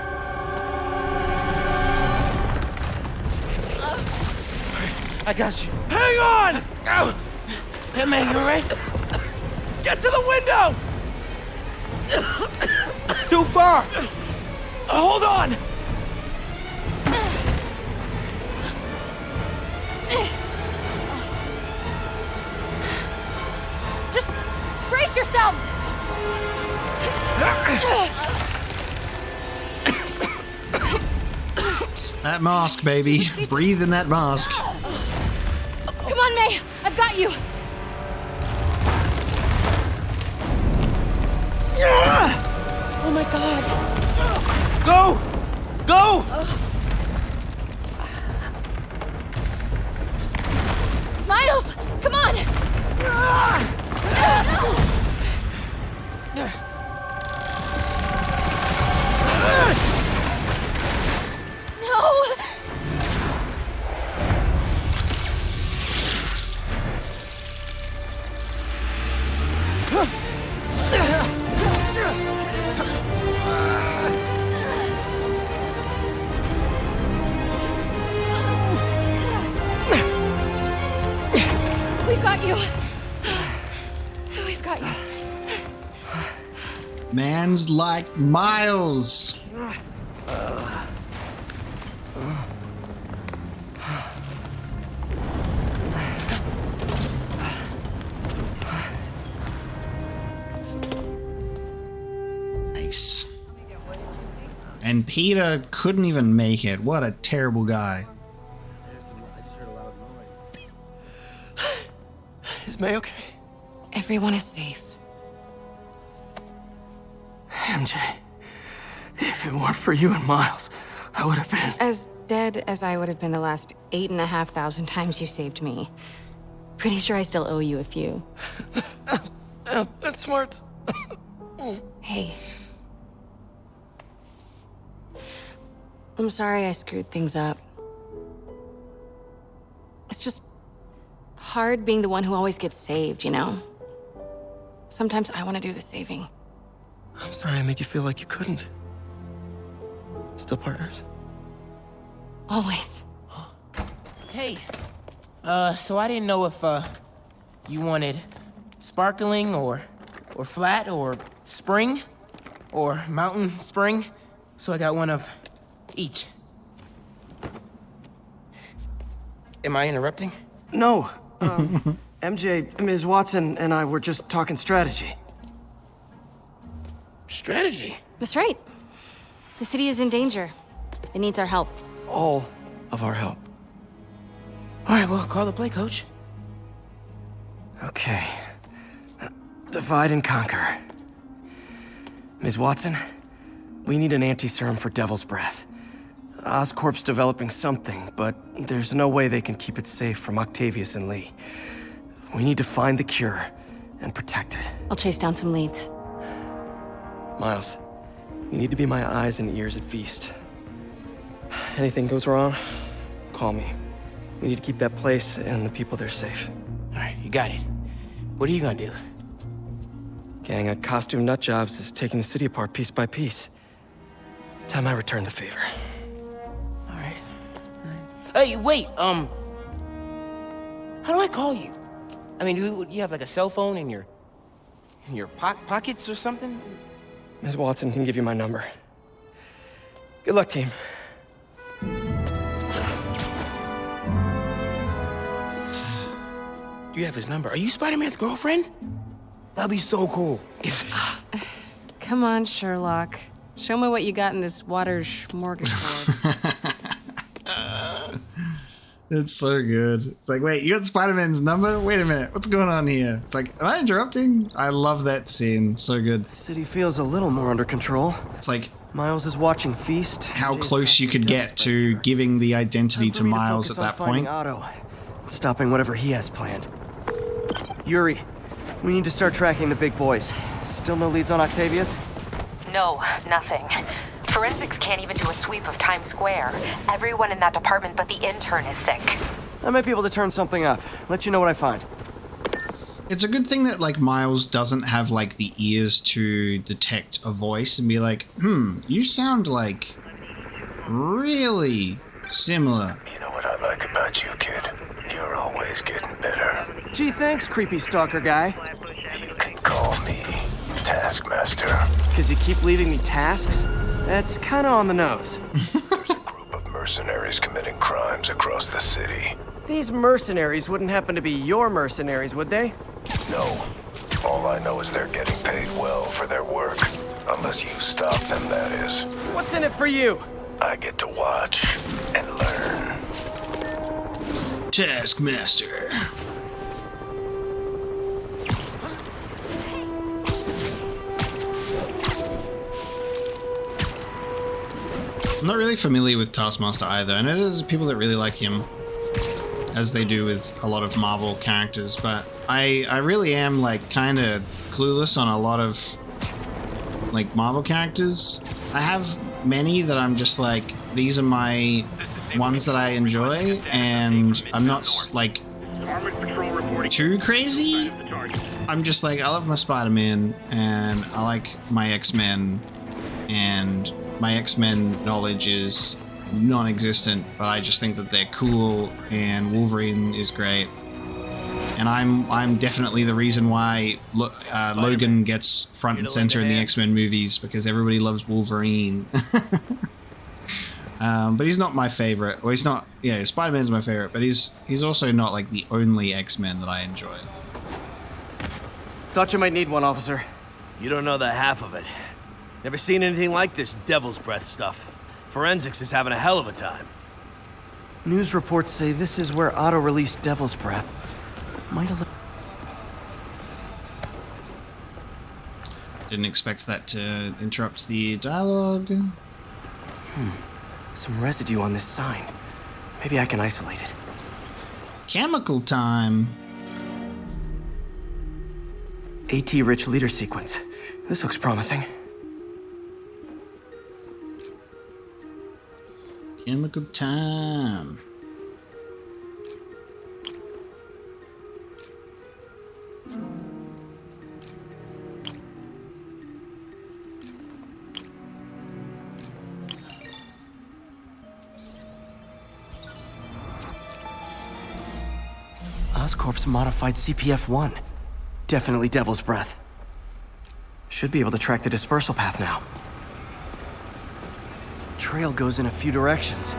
I got you. Hang on! Oh. Hey, man, you alright? Get to the window! It's too far. Hold on! Just brace yourselves! That mask, baby. Breathe in that mask. Come on, May! I've got you! Oh my God. Go! Go! Miles! Come on! No! We've got you. We've got you. Man's like Miles. Nice. And Peter couldn't even make it. What a terrible guy. Is May okay? Everyone is safe. MJ, if it weren't for you and Miles, I would have been... As dead as I would have been the last 8,500 times you saved me. Pretty sure I still owe you a few. That's smart. Hey. I'm sorry I screwed things up. It's just hard being the one who always gets saved, you know? Sometimes I want to do the saving. I'm sorry I made you feel like you couldn't. Still partners? Always. Hey. So I didn't know if, you wanted sparkling or flat or spring or mountain spring. So I got one of each. Am I interrupting? No. MJ, Ms. Watson, and I were just talking strategy. Strategy? That's right. The city is in danger. It needs our help. All of our help. All right, well, call the play, coach. Okay. Divide and conquer. Ms. Watson, we need an anti-serum for Devil's Breath. Oscorp's developing something, but there's no way they can keep it safe from Octavius and Lee. We need to find the cure and protect it. I'll chase down some leads. Miles, you need to be my eyes and ears at Feast. Anything goes wrong, call me. We need to keep that place and the people there safe. All right, you got it. What are you gonna do? Gang at Costume Nutjobs is taking the city apart piece by piece. Time I return the favor. All right. Hey, wait, how do I call you? I mean, do you have like a cell phone in your pockets or something? Ms. Watson can give you my number. Good luck, team. You have his number. Are you Spider-Man's girlfriend? That'd be so cool. Come on, Sherlock. Show me what you got in this water smorgasbord. It's so good. It's like, wait, you got Spider-Man's number? Wait a minute, what's going on here? It's like, am I interrupting? I love that scene. So good. The city feels a little more under control. It's like Miles is watching Feast. How close you could get to giving the identity to Miles at that point. Otto, and stopping whatever he has planned. Yuri, we need to start tracking the big boys. Still no leads on Octavius? No, nothing. Forensics can't even do a sweep of Times Square. Everyone in that department but the intern is sick. I might be able to turn something up. Let you know what I find. It's a good thing that, like, Miles doesn't have, like, the ears to detect a voice and be like, you sound, like, really similar. You know what I like about you, kid? You're always getting better. Gee, thanks, creepy stalker guy. You can call me Taskmaster. Because you keep leaving me tasks? That's kind of on the nose. There's a group of mercenaries committing crimes across the city. These mercenaries wouldn't happen to be your mercenaries, would they? No. All I know is they're getting paid well for their work. Unless you stop them, that is. What's in it for you? I get to watch and learn. Taskmaster. I'm not really familiar with Taskmaster either. I know there's people that really like him, as they do with a lot of Marvel characters, but I really am, like, kind of clueless on a lot of, like, Marvel characters. I have many that I'm just like, these are my ones that I enjoy, and I'm not, like, too crazy. I'm just like, I love my Spider-Man, and I like my X-Men, and my X-Men knowledge is non-existent, but I just think that they're cool, and Wolverine is great. And I'm definitely the reason why Logan gets front and center in the X-Men movies, because everybody loves Wolverine. But he's not my favorite. Well, he's not. Yeah, Spider-Man's my favorite, but he's also not, like, the only X-Men that I enjoy. Thought you might need one, officer. You don't know the half of it. Never seen anything like this Devil's Breath stuff. Forensics is having a hell of a time. News reports say this is where Otto released Devil's Breath. Might have... Didn't expect that to interrupt the dialogue. Some residue on this sign. Maybe I can isolate it. Chemical time. AT-rich leader sequence. This looks promising. Chemical time. Oscorp's modified CPF-1. Definitely Devil's Breath. Should be able to track the dispersal path now. Trail goes in a few directions.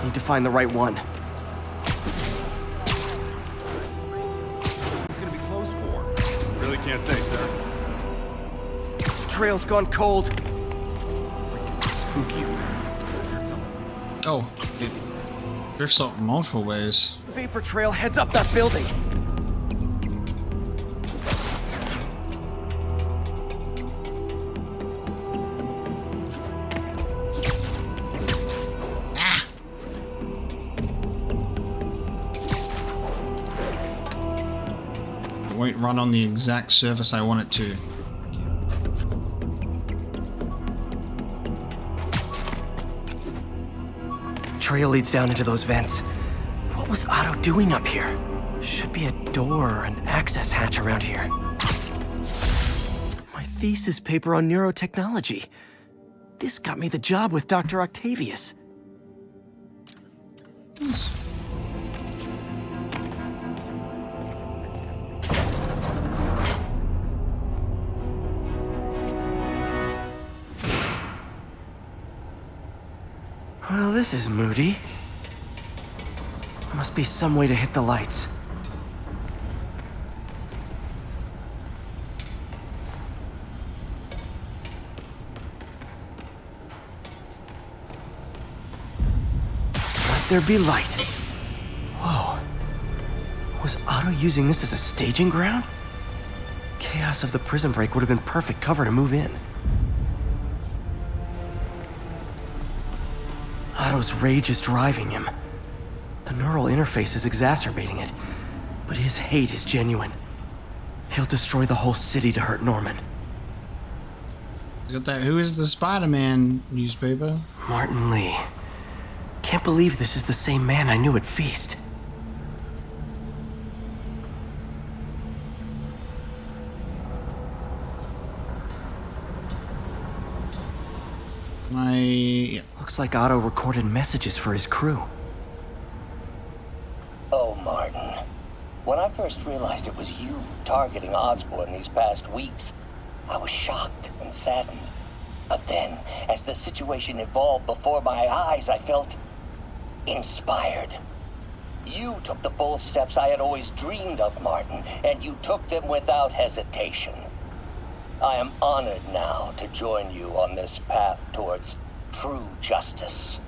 Need to find the right one. It's gonna be close for. Really can't say, sir. Trail's gone cold. spook you. Oh, it drifts up multiple ways. Vapor trail heads up that building. Won't run on the exact surface I want it to. Trail leads down into those vents. What was Otto doing up here? Should be a door or an access hatch around here. My thesis paper on neurotechnology. This got me the job with Dr. Octavius. Nice. Well, this is moody. Must be some way to hit the lights. Let there be light. Whoa. Was Otto using this as a staging ground? Chaos of the prison break would have been perfect cover to move in. Otto's rage is driving him. The neural interface is exacerbating it, but his hate is genuine. He'll destroy the whole city to hurt Norman. Got that Who is the Spider-Man newspaper? Martin Lee. Can't believe this is the same man I knew at Feast. Looks like Otto recorded messages for his crew. Oh, Martin. When I first realized it was you targeting Osborn these past weeks, I was shocked and saddened. But then, as the situation evolved before my eyes, I felt inspired. You took the bold steps I had always dreamed of, Martin, and you took them without hesitation. I am honored now to join you on this path towards true justice.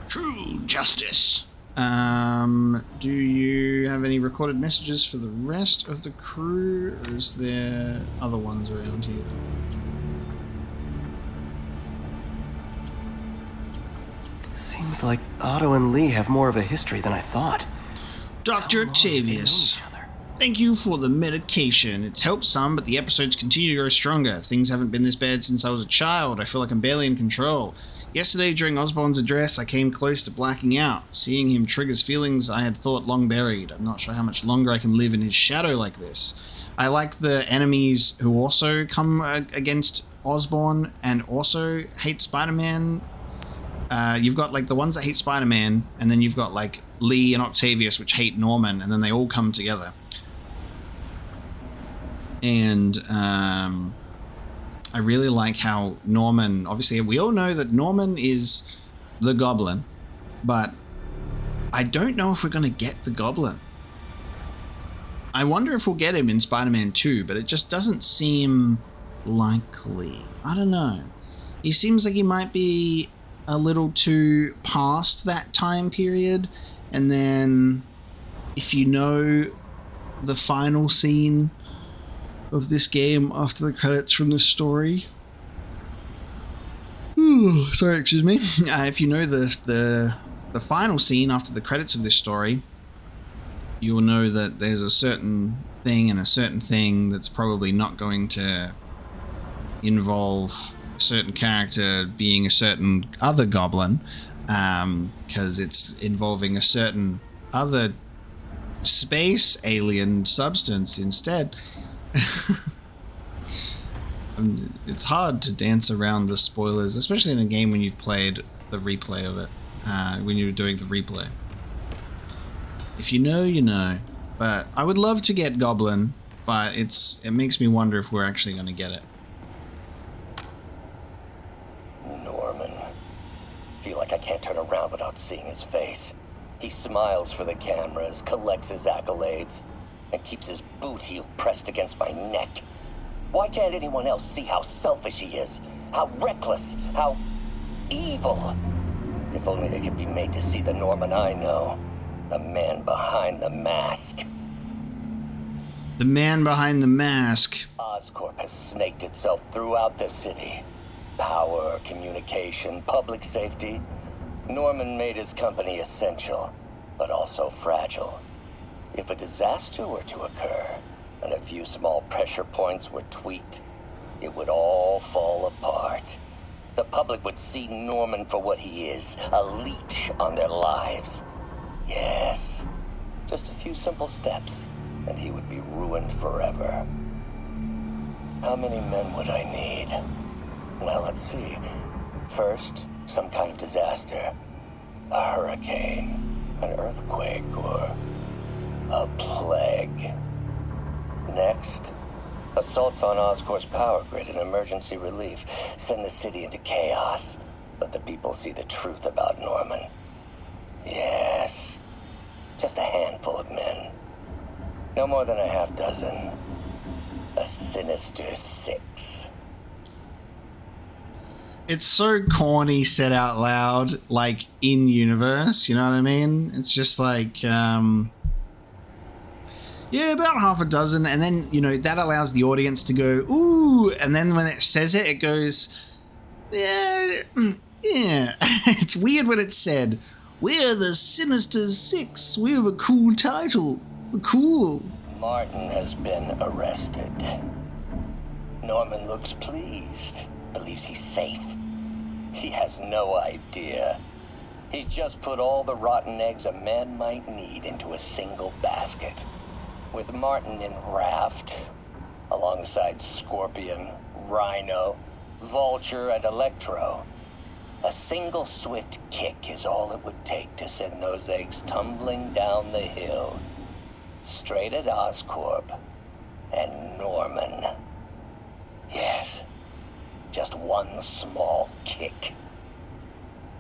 True justice. Do you have any recorded messages for the rest of the crew, or is there other ones around here? Seems like Otto and Lee have more of a history than I thought. Dr. Octavius, thank you for the medication. It's helped some, but the episodes continue to grow stronger. Things haven't been this bad since I was a child. I feel like I'm barely in control. Yesterday, during Osborn's address, I came close to blacking out. Seeing him triggers feelings I had thought long buried. I'm not sure how much longer I can live in his shadow like this. I like the enemies who also come against Osborn and also hate Spider-Man. You've got like the ones that hate Spider-Man, and then you've got like Lee and Octavius, which hate Norman, and then they all come together. And I really like how Norman, obviously we all know that Norman is the Goblin, but I don't know if we're going to get the Goblin. I wonder if we'll get him in Spider-Man 2, but it just doesn't seem likely. I don't know. He seems like he might be a little too past that time period, and then if you know the final scene of this game after the credits from this story, sorry, excuse me, if you know the final scene after the credits of this story, you'll know that there's a certain thing and a certain thing that's probably not going to involve a certain character being a certain other goblin, because it's involving a certain other space alien substance instead. It's hard to dance around the spoilers, especially in a game when you've played the replay of it, when you're doing the replay. If you know, you know. But I would love to get Goblin, but it makes me wonder if we're actually going to get it. Norman. Feel like I can't turn around without seeing his face. He smiles for the cameras, collects his accolades, and keeps his boot heel pressed against my neck. Why can't anyone else see how selfish he is? how reckless, how evil. If only they could be made to see the Norman I know. The man behind the mask. The man behind the mask. Oscorp has snaked itself throughout the city. Power, communication, public safety. Norman made his company essential, but also fragile. If a disaster were to occur, and a few small pressure points were tweaked, it would all fall apart. The public would see Norman for what he is, a leech on their lives. Yes, just a few simple steps, and he would be ruined forever. How many men would I need? Well, let's see. First, some kind of disaster. A hurricane, an earthquake, or a plague. Next, assaults on Oscorp's power grid and emergency relief send the city into chaos. Let the people see the truth about Norman. Yes, just a handful of men. No more than a half dozen. A Sinister 6. It's so corny said out loud, like in universe, you know what I mean? It's just like, yeah, about half a dozen. And then, you know, that allows the audience to go, ooh. And then when it says it, it goes, yeah. It's weird when it's said, we're the Sinister 6. We have a cool title. We're cool. Martin has been arrested. Norman looks pleased. Believes he's safe. He has no idea. He's just put all the rotten eggs a man might need into a single basket. With Martin in raft, alongside Scorpion, Rhino, Vulture, and Electro. A single swift kick is all it would take to send those eggs tumbling down the hill. Straight at Oscorp and Norman. Yes, just one small kick.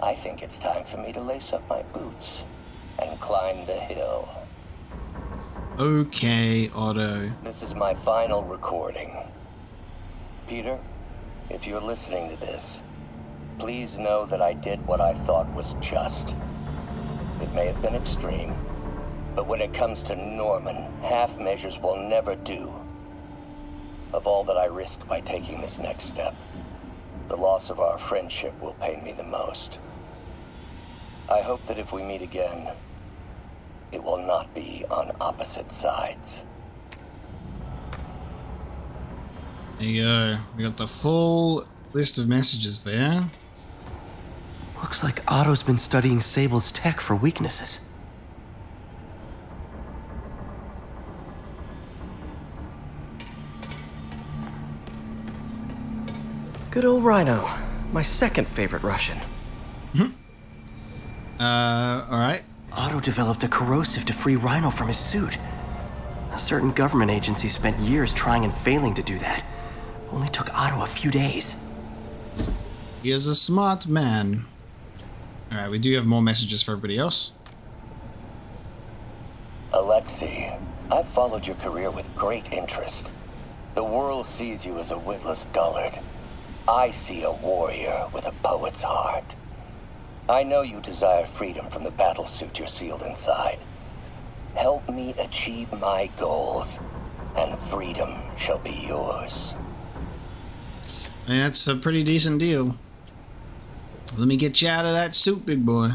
I think it's time for me to lace up my boots and climb the hill. Okay, Otto. This is my final recording. Peter, if you're listening to this, please know that I did what I thought was just. It may have been extreme, but when it comes to Norman, half measures will never do. Of all that I risk by taking this next step, the loss of our friendship will pain me the most. I hope that if we meet again, it will not be on opposite sides. There you go. We got the full list of messages there. Looks like Otto's been studying Sable's tech for weaknesses. Good old Rhino. My second favorite Russian. Alright. Otto developed a corrosive to free Rhino from his suit. A certain government agency spent years trying and failing to do that. Only took Otto a few days. He is a smart man. Alright, we do have more messages for everybody else. Alexei, I've followed your career with great interest. The world sees you as a witless dullard. I see a warrior with a poet's heart. I know you desire freedom from the battlesuit you're sealed inside. Help me achieve my goals, and freedom shall be yours. That's a pretty decent deal. Let me get you out of that suit, big boy.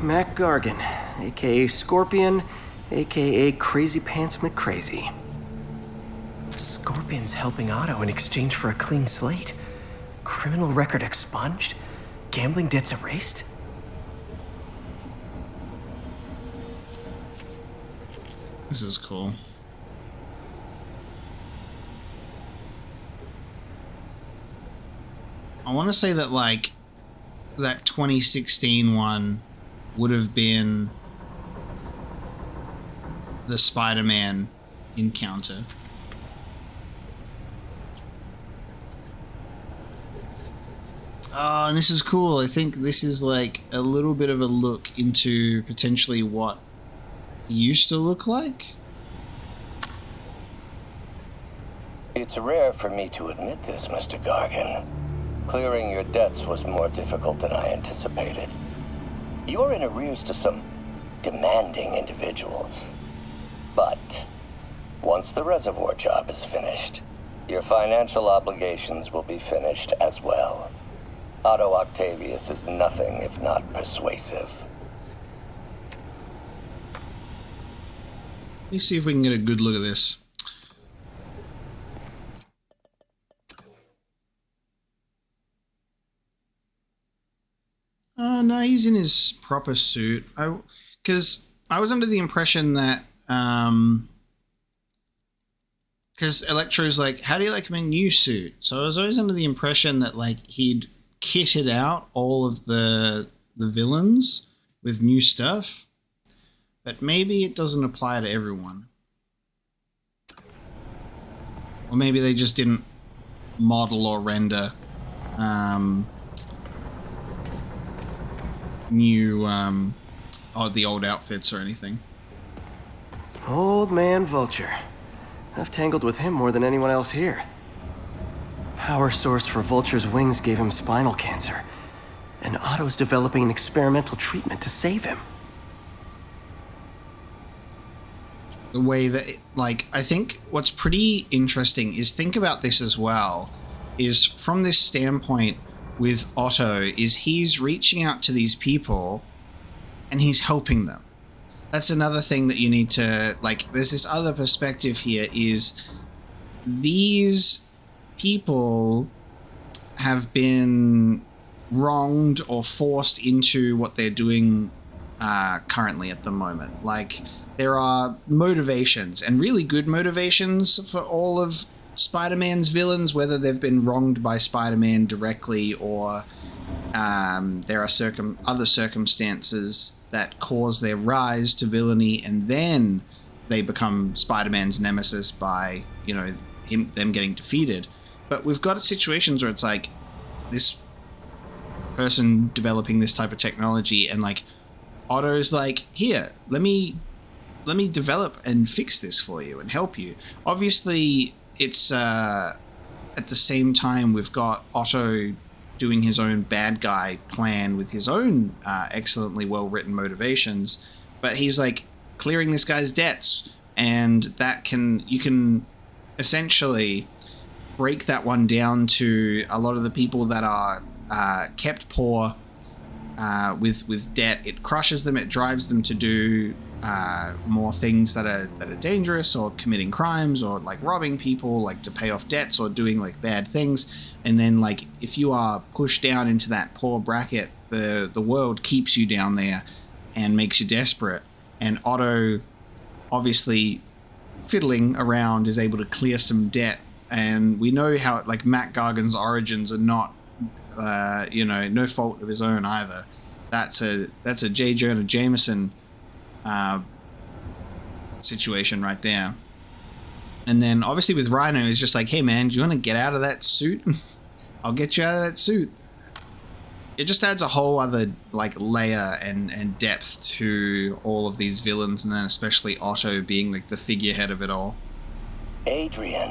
Mac Gargan, aka Scorpion, aka Crazy Pants McCrazy. Scorpion's helping Otto in exchange for a clean slate. Criminal record expunged? Gambling debts erased? This is cool. I want to say that, like, that 2016 one would have been the Spider-Man encounter. Oh, and this is cool. I think this is like a little bit of a look into potentially what he used to look like. It's rare for me to admit this, Mr. Gargan, Clearing your debts was more difficult than I anticipated. You're in arrears to some demanding individuals. But once the reservoir job is finished, your financial obligations will be finished as well. Otto Octavius is nothing if not persuasive. Let me see if we can get a good look at this. No, he's in his proper suit. Because I was under the impression that because Electro's like, how do you like my new suit? So I was always under the impression that like he'd kitted out all of the villains with new stuff, but maybe it doesn't apply to everyone, or maybe they just didn't model or render new or the old outfits or anything. Old man Vulture. I've tangled with him more than anyone else here. Power source for Vulture's wings gave him spinal cancer, and Otto's developing an experimental treatment to save him. The way that, like, I think what's pretty interesting is think about this as well, is from this standpoint with Otto, is he's reaching out to these people and he's helping them. That's another thing that you need to, like, there's this other perspective here, is these people have been wronged or forced into what they're doing currently at the moment. Like, there are motivations, and really good motivations, for all of Spider-Man's villains, whether they've been wronged by Spider-Man directly or there are other circumstances that cause their rise to villainy, and then they become Spider-Man's nemesis by, you know, them getting defeated. But we've got situations where it's like this person developing this type of technology, and like Otto's like, here, let me develop and fix this for you and help you. Obviously, it's at the same time we've got Otto doing his own bad guy plan with his own excellently well-written motivations, but he's like clearing this guy's debts, and that you can essentially break that one down to a lot of the people that are kept poor with debt. It crushes them, it drives them to do more things that are dangerous, or committing crimes, or like robbing people, like to pay off debts, or doing like bad things. And then like if you are pushed down into that poor bracket, the world keeps you down there and makes you desperate. And Otto, obviously fiddling around, is able to clear some debt. And we know how like Matt Gargan's origins are not no fault of his own either. That's a J. Jonah Jameson situation right there. And then obviously with Rhino, he's just like, hey man, do you want to get out of that suit? I'll get you out of that suit. It just adds a whole other like layer and depth to all of these villains, and then especially Otto being like the figurehead of it all. Adrian,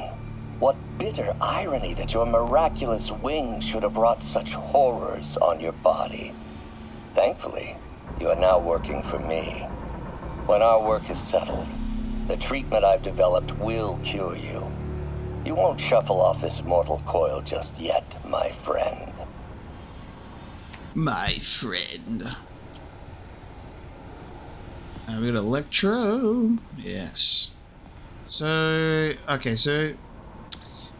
what bitter irony that your miraculous wings should have brought such horrors on your body. Thankfully, you are now working for me. When our work is settled, the treatment I've developed will cure you. You won't shuffle off this mortal coil just yet, my friend. My friend. We got Electro. Yes. So, okay, so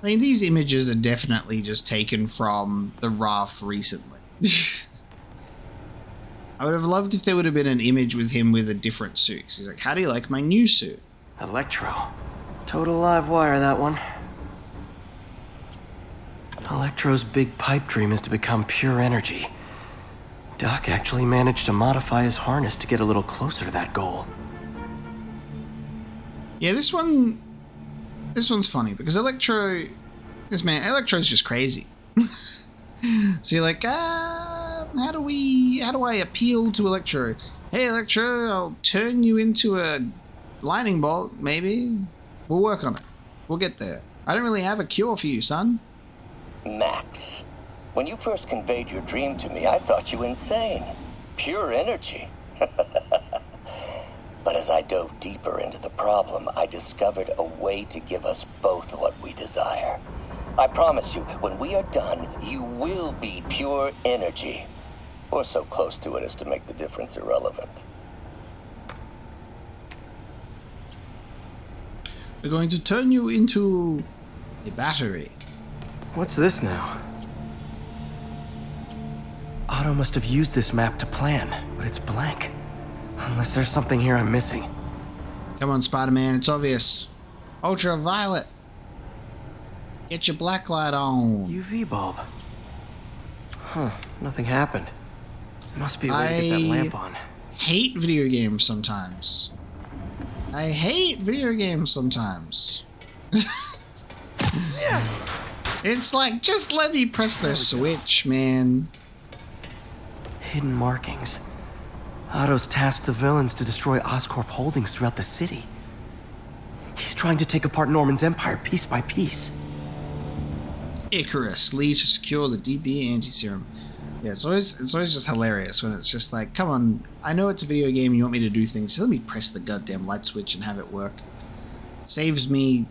I mean, these images are definitely just taken from the raft recently. I would have loved if there would have been an image with him with a different suit. He's like, how do you like my new suit? Electro. Total live wire, that one. Electro's big pipe dream is to become pure energy. Doc actually managed to modify his harness to get a little closer to that goal. Yeah, this one's funny because Electro's just crazy. So you're like, how do I appeal to Electro? Hey Electro, I'll turn you into a lightning bolt, maybe. We'll work on it. We'll get there. I don't really have a cure for you, son. Max, When you first conveyed your dream to me, I thought you insane. Pure energy. But as I dove deeper into the problem, I discovered a way to give us both what we desire. I promise you, when we are done, you will be pure energy. Or so close to it as to make the difference irrelevant. We're going to turn you into a battery. What's this now? Otto must have used this map to plan, but it's blank. Unless there's something here I'm missing. Come on, Spider-Man, it's obvious. Ultraviolet. Get your black light on. UV bulb. Huh, nothing happened. Must be a way to get that lamp on. Hate video games sometimes. I hate video games sometimes. It's like, just let me press the switch, man. Hidden markings. Otto's tasked the villains to destroy Oscorp holdings throughout the city. He's trying to take apart Norman's empire piece by piece. Icarus, lead to secure the DB anti-serum. Yeah, it's always just hilarious when it's just like, come on, I know it's a video game and you want me to do things, so let me press the goddamn light switch and have it work. Saves me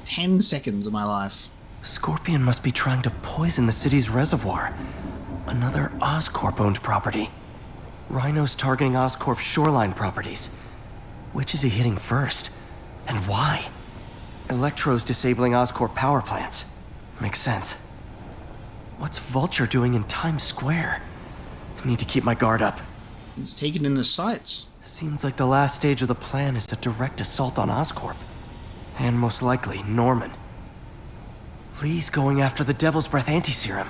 10 seconds of my life. Scorpion must be trying to poison the city's reservoir. Another Oscorp-owned property. Rhino's targeting Oscorp's shoreline properties. Which is he hitting first? And why? Electro's disabling Oscorp power plants. Makes sense. What's Vulture doing in Times Square? I need to keep my guard up. He's taken in the sights. Seems like the last stage of the plan is a direct assault on Oscorp. And most likely, Norman. Lee's going after the Devil's Breath anti-serum.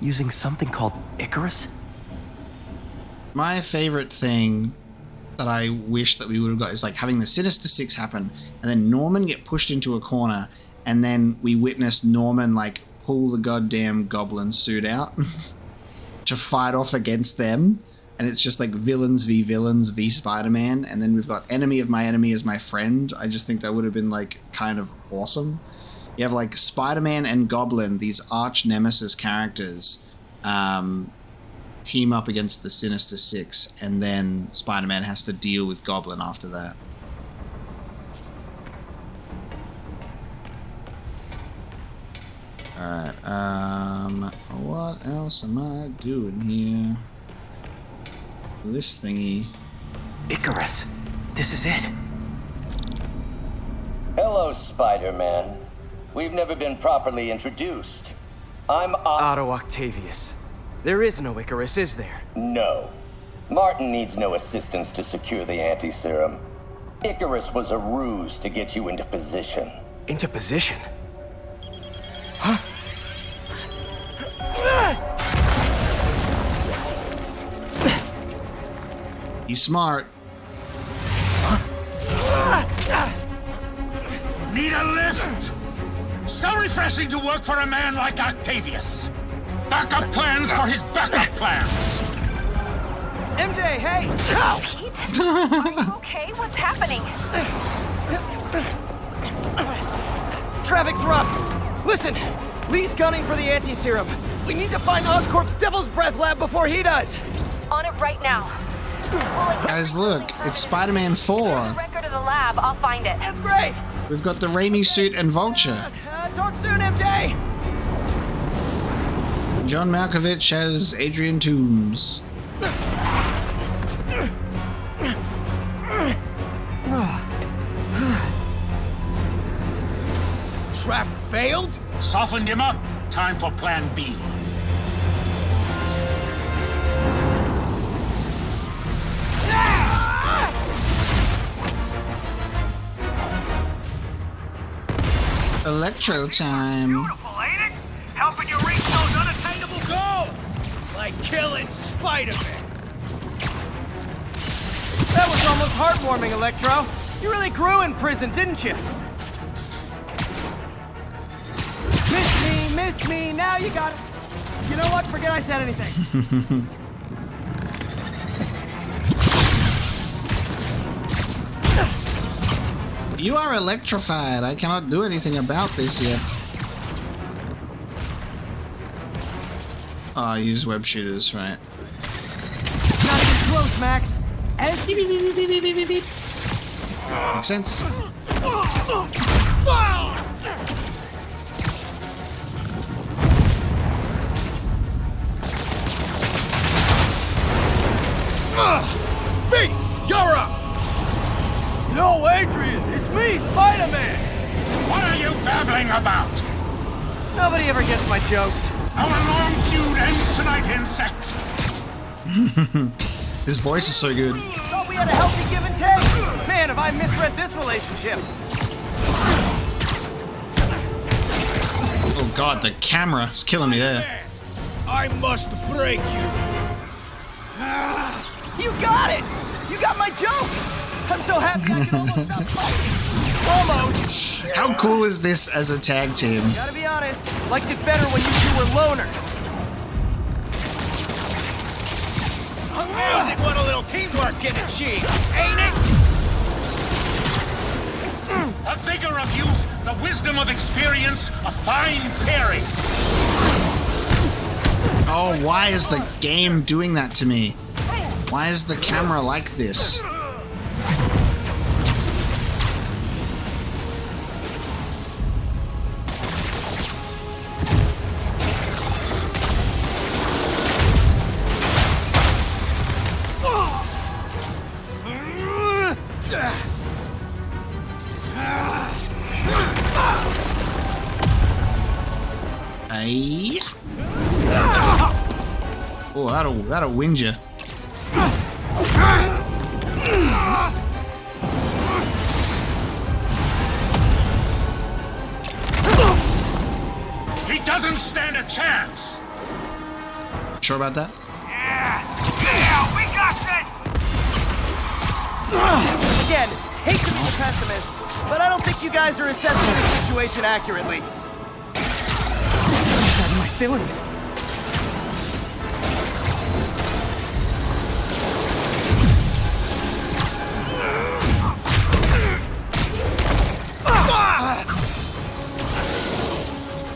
Using something called Icarus? My favorite thing that I wish that we would have got is like having the Sinister Six happen, and then Norman get pushed into a corner, and then we witness Norman like pull the goddamn goblin suit out to fight off against them, and it's just like villains v Spider-Man, and then we've got enemy of my enemy is my friend. I just think that would have been like kind of awesome. You have like Spider-Man and Goblin, these arch nemesis characters, team up against the Sinister Six, and then Spider-Man has to deal with Goblin after that. Alright, what else am I doing here? This thingy. Icarus, this is it. Hello, Spider-Man. We've never been properly introduced. I'm Otto Octavius. There is no Icarus, is there? No. Martin needs no assistance to secure the anti-serum. Icarus was a ruse to get you into position. Into position? Huh? He's smart. Need a lift? So refreshing to work for a man like Octavius. Backup plans for his backup plans. MJ, hey! Pete? Are you okay? What's happening? Traffic's rough. Listen, Lee's gunning for the anti-serum. We need to find Oscorp's Devil's Breath lab before he does. On it right now. Guys, look, it's Spider-Man 4. Record of the lab. I'll find it. That's great. We've got the Raimi suit and Vulture. Talk soon, MJ. John Malkovich as Adrian Toomes. Trap failed? Softened him up. Time for plan B. Electro time. Beautiful, ain't it? Helping you reach those unattainable goals. Like killing Spider-Man. That was almost heartwarming, Electro. You really grew in prison, didn't you? Missed me, now you got it. You know what? Forget I said anything. You are electrified. I cannot do anything about this yet. Oh, I use web shooters, right? Not even close, Max. Makes sense. Me! You're up! No, Adrian! It's me, Spider-Man! What are you babbling about? Nobody ever gets my jokes. Our long feud ends tonight, insect! His voice is so good. Thought we had a healthy give and take. Man, have I misread this relationship. Oh god, the camera is killing me there. I must break you. You got it! You got my joke! I'm so happy I can almost stop fighting. Almost. How cool is this as a tag team? Gotta be honest, liked it better when you two were loners. Amazing what a little teamwork can achieve, ain't it? The vigor of youth, the wisdom of experience, a fine pairing. Oh, why is the game doing that to me? Why is the camera like this? Ay. Oh, that'll wind you. He doesn't stand a chance. Sure about that? Yeah, we got this! Again, hate to be a pessimist, but I don't think you guys are assessing the situation accurately. My feelings.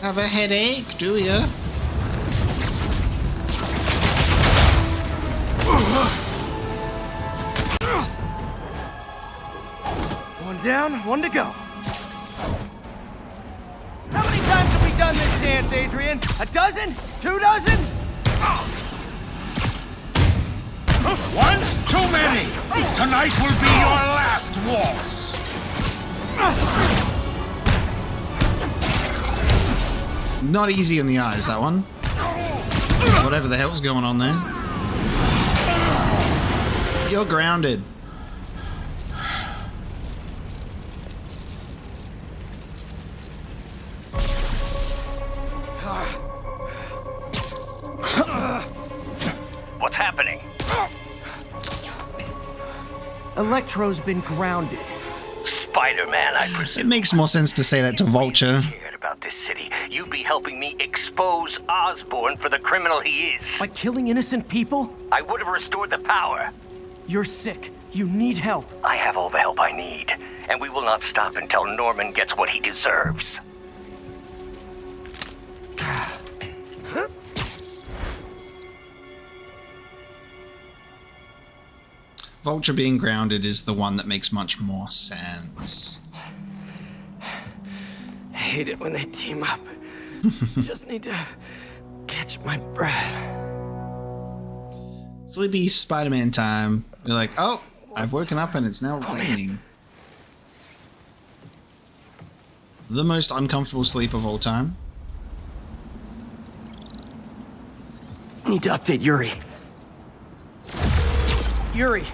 Have a headache, do you? One down, one to go. How many times have we done this dance, Adrian? A dozen? 2 dozen? One too many. Tonight will be your last waltz. Not easy on the eyes, that one. Whatever the hell's going on there. You're grounded. What's happening? Electro's been grounded. Spider-Man, I presume. It makes more sense to say that to Vulture. Cared about this city. You'd be helping me expose Osborn for the criminal he is. By killing innocent people? I would have restored the power. You're sick. You need help. I have all the help I need, and we will not stop until Norman gets what he deserves. Vulture being grounded is the one that makes much more sense. I hate it when they team up. Just need to catch my breath. Sleepy Spider-Man time. You're like, oh, I've woken up and it's now raining. The most uncomfortable sleep of all time. Need to update Yuri. Yuri,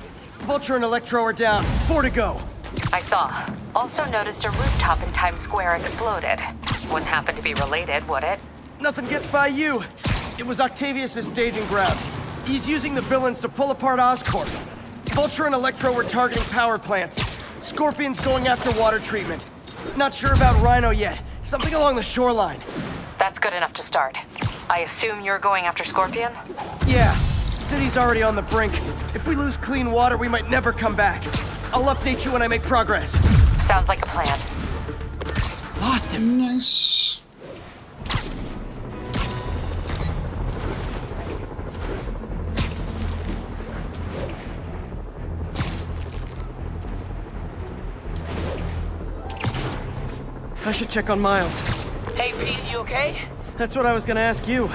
Vulture and Electro are down. 4 to go. I saw. Also noticed a rooftop in Times Square exploded. Wouldn't happen to be related, would it? Nothing gets by you. It was Octavius' staging ground. He's using the villains to pull apart Oscorp. Vulture and Electro were targeting power plants. Scorpion's going after water treatment. Not sure about Rhino yet. Something along the shoreline. That's good enough to start. I assume you're going after Scorpion? Yeah. City's already on the brink. If we lose clean water, we might never come back. I'll update you when I make progress. Sounds like a plan. Lost him. Nice. I should check on Miles. Hey, Pete, you okay? That's what I was gonna ask you.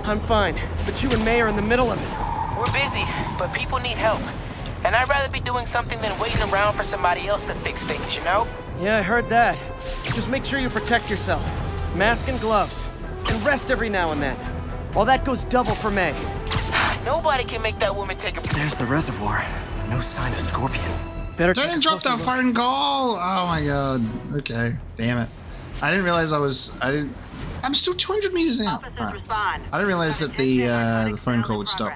I'm fine, but you and May are in the middle of it. We're busy, but people need help. And I'd rather be doing something than waiting around for somebody else to fix things, you know? Yeah, I heard that. Just make sure you protect yourself. Mask and gloves. And rest every now and then. Well, that goes double for May. Nobody can make that woman take a... There's the reservoir. No sign of Scorpion. Better Don't interrupt the phone call! Oh my god. Okay. Damn it. I didn't realize I'm still 200 meters out. Right. I didn't realize that the phone call would stop.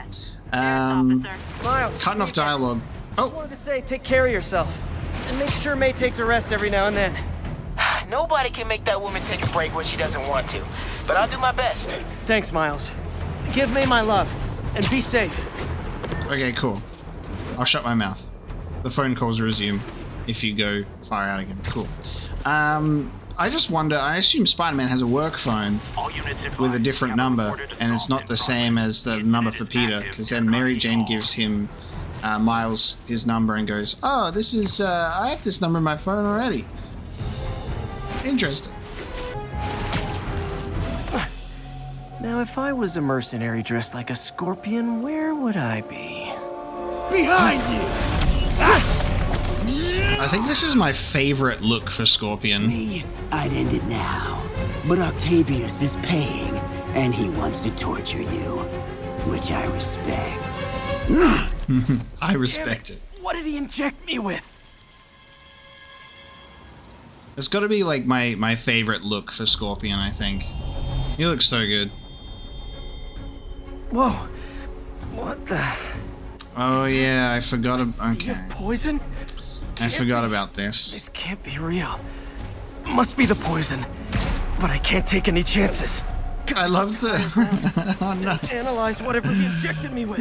Miles, cutting off dialogue. I just wanted to say, take care of yourself. And make sure May takes a rest every now and then. Nobody can make that woman take a break when she doesn't want to. But I'll do my best. Thanks, Miles. Give May my love. And be safe. Okay, cool. I'll shut my mouth. The phone calls resume if you go far out again. Cool. I just wonder, I assume Spider-Man has a work phone with a different number, and it's not the same as the number for Peter, because then Mary Jane gives him Miles his number and goes, oh, this is, I have this number in my phone already. Interesting. Now, if I was a mercenary dressed like a scorpion, where would I be? Behind you! I think this is my favorite look for Scorpion. Me, I'd end it now. But Octavius is paying, and he wants to torture you, which I respect. I respect it. What did he inject me with? It's got to be like my favorite look for Scorpion, I think. He looks so good. Whoa. What the... Oh yeah, I forgot. Okay. Poison? I forgot about this. This can't be real. Must be the poison. But I can't take any chances. I love the... Oh no. Analyze whatever he injected me with.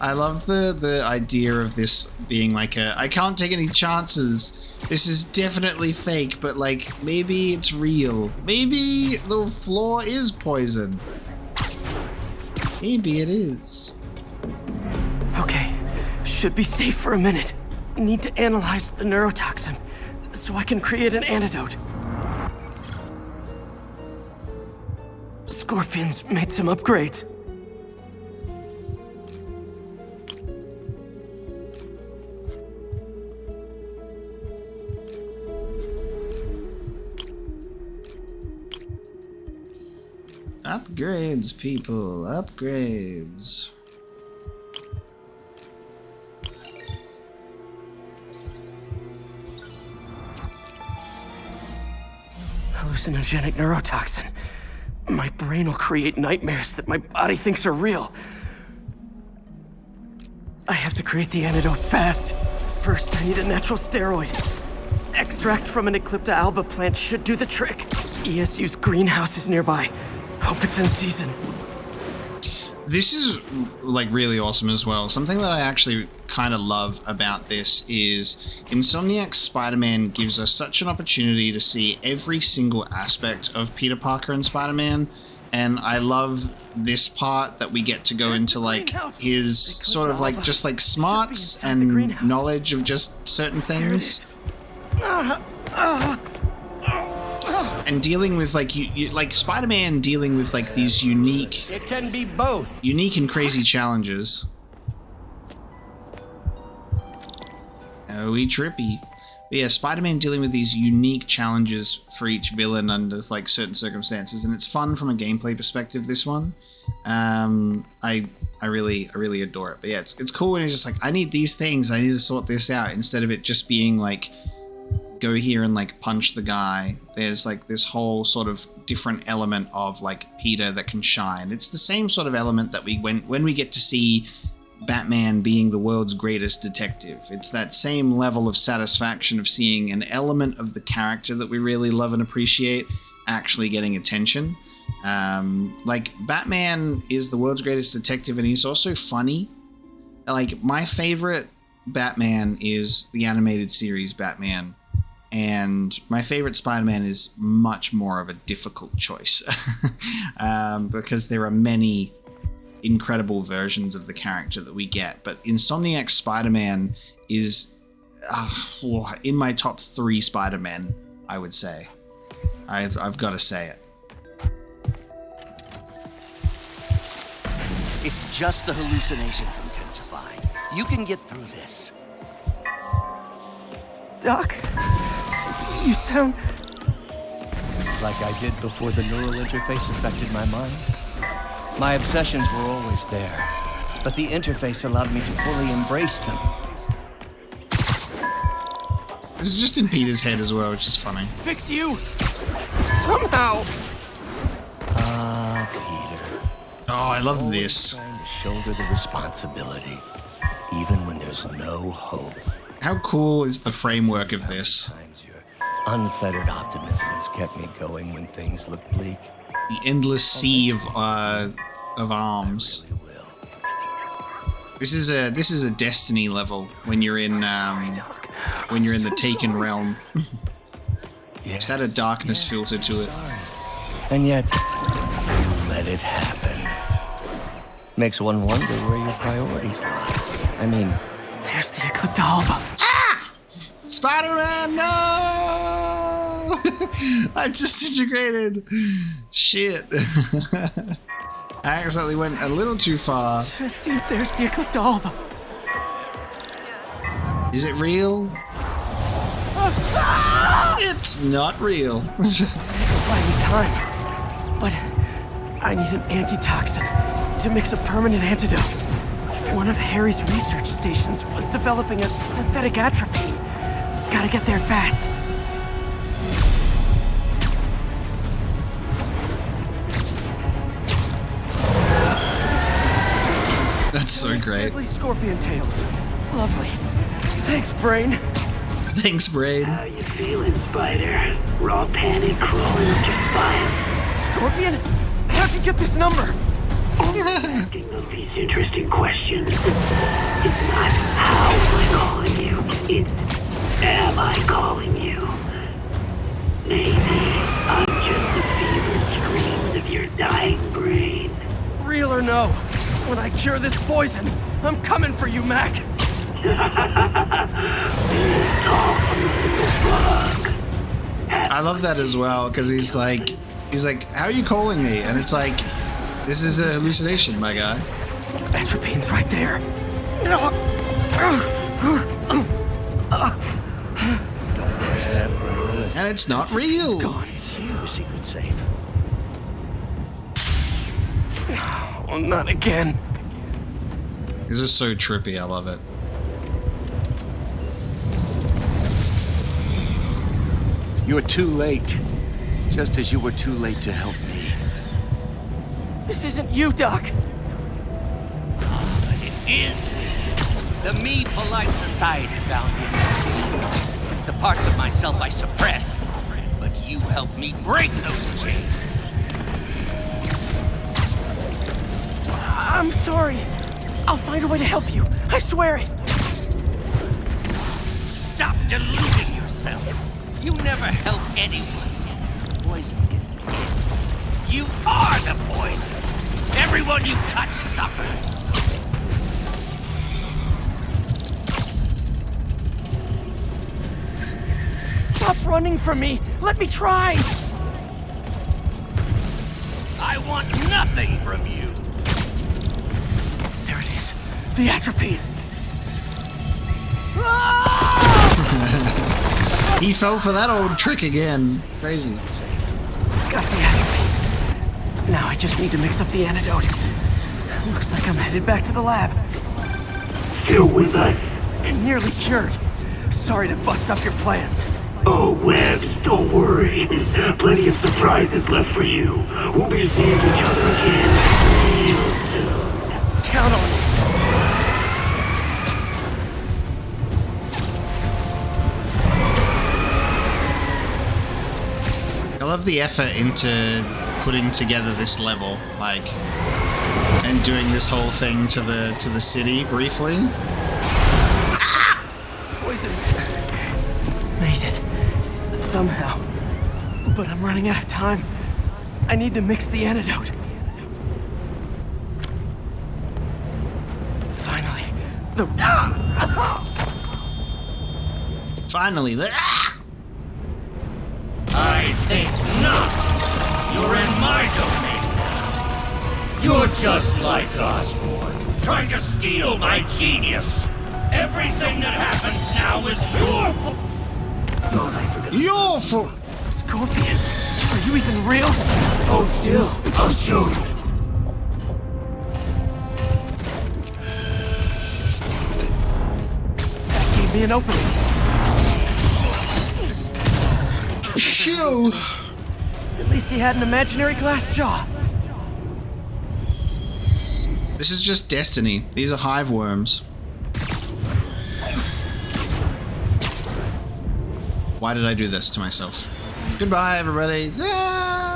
I love the idea of this being like I can't take any chances. This is definitely fake, but like maybe it's real. Maybe the floor is poison. Maybe it is. Okay, should be safe for a minute. Need to analyze the neurotoxin so I can create an antidote. Scorpion's made some upgrades. Upgrades, people, upgrades. Hallucinogenic neurotoxin. My brain will create nightmares that my body thinks are real. I have to create the antidote fast. First, I need a natural steroid. Extract from an Eclipta alba plant should do the trick. ESU's greenhouse is nearby. Hope it's in season. This is like really awesome as well. Something that I actually kind of love about this is Insomniac's Spider-Man gives us such an opportunity to see every single aspect of Peter Parker and Spider-Man, and I love this part that we get to go into like his sort of like just like smarts and knowledge of just certain things. And dealing with like you like Spider-Man dealing with like these unique, it can be both, unique and crazy challenges. Oh, we trippy. But yeah, Spider-Man dealing with these unique challenges for each villain under like certain circumstances, and it's fun from a gameplay perspective. This one, I really adore it. But yeah, it's cool when it's just like I need these things, I need to sort this out, instead of it just being like, go here and like punch the guy. There's like this whole sort of different element of like Peter that can shine. It's the same sort of element that when we get to see Batman being the world's greatest detective. It's that same level of satisfaction of seeing an element of the character that we really love and appreciate actually getting attention. Like Batman is the world's greatest detective, and he's also funny. Like my favorite Batman is the animated series Batman. And my favorite Spider-Man is much more of a difficult choice because there are many incredible versions of the character that we get. But Insomniac's Spider-Man is in my top 3 Spider-Man. I would say. I've got to say it. It's just the hallucinations intensifying. You can get through this. Doc, you sound... Like I did before the neural interface affected my mind. My obsessions were always there, but the interface allowed me to fully embrace them. This is just in Peter's head as well, which is funny. Fix you! Somehow! Peter. Oh, I love this. Trying to shoulder the responsibility, even when there's no hope. How cool is the framework of this? Unfettered optimism has kept me going when things look bleak. The endless sea of arms. This is a Destiny level when you're in the Taken realm. Just had a darkness filter to it. And yet, you let it happen. Makes one wonder where your priorities lie. I mean, there's the Eclipta. Spider-Man, no! I disintegrated. Shit. I accidentally went a little too far. See, there's the Eclipta. Is it real? It's not real. Buy me time, but I need an antitoxin to mix a permanent antidote. One of Harry's research stations was developing a synthetic atropine. Gotta get there fast. That's so great. Deadly scorpion tails. Lovely. Thanks, Brain. Thanks, Brain. How you feeling, Spider? Raw panic crawling up your spine. Scorpion? How'd you get this number? Asking all these interesting questions. It's not how am I calling you. It's am I calling you? Maybe I'm just the fevered screams of your dying brain. Real or no, when I cure this poison, I'm coming for you, Mac. I love that as well, because he's like, how are you calling me? And it's like, this is a hallucination, my guy. Atropine's right there. And it's not real. It's you, secret safe. Oh, not again. This is so trippy. I love it. You're too late. Just as you were too late to help me. This isn't you, Doc. It is me. The me polite society found me. The parts of myself I suppressed. But you helped me break those chains. I'm sorry. I'll find a way to help you. I swear it. Stop deluding yourself. You never help anyone. Poison isn't it. You are the poison. Everyone you touch suffers. Stop running from me. Let me try. I want nothing from you. There it is. The atropine. He fell for that old trick again. Crazy. Got the atropine. Now I just need to mix up the antidote. Looks like I'm headed back to the lab. Still with us? Nearly cured. Sorry to bust up your plans. Oh, Webbs, don't worry. Plenty of surprises left for you. We'll be seeing each other again real soon. Count on me. I love the effort into putting together this level, like, and doing this whole thing to the city briefly. Poison. Made it. Somehow. But I'm running out of time. I need to mix the antidote. Finally. Finally, Think not! You're in my domain now. You're just like Osborn, trying to steal my genius. Everything that happens now is your fault. Your fault! Scorpion, are you even real? Hold still, I'll show you. That gave me an opening. Phew. At least he had an imaginary glass jaw. This is just destiny. These are hive worms. Why did I do this to myself? Goodbye, everybody. Ah!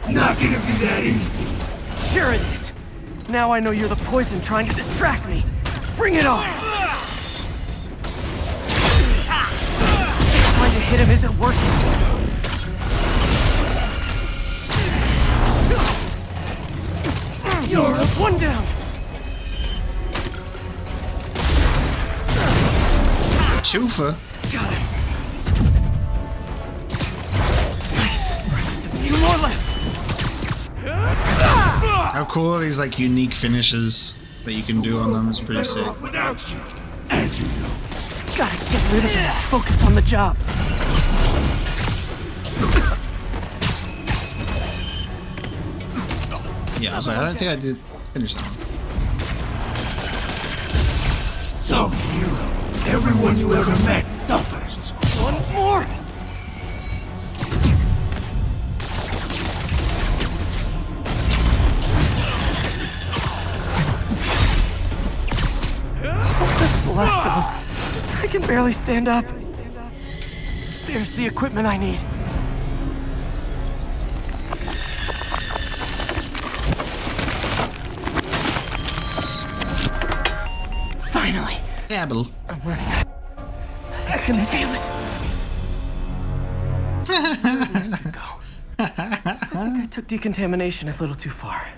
Not gonna be that easy. Sure it is. Now I know you're the poison trying to distract me. Bring it on! Trying to hit him isn't working. You're up, one down. Twofer. Got him. Nice. Just a few more left. How cool are these like unique finishes that you can do on them? It's pretty sick. Without you, and you know. Gotta get rid of him. Focus on the job. Yeah, I was like, I don't think I did finish that one. Some hero. Everyone you ever met suffers. One more. That's the last of them. I can barely stand up. There's the equipment I need. Finally. Dabble. I'm running. I can feel it. I think I took decontamination a little too far.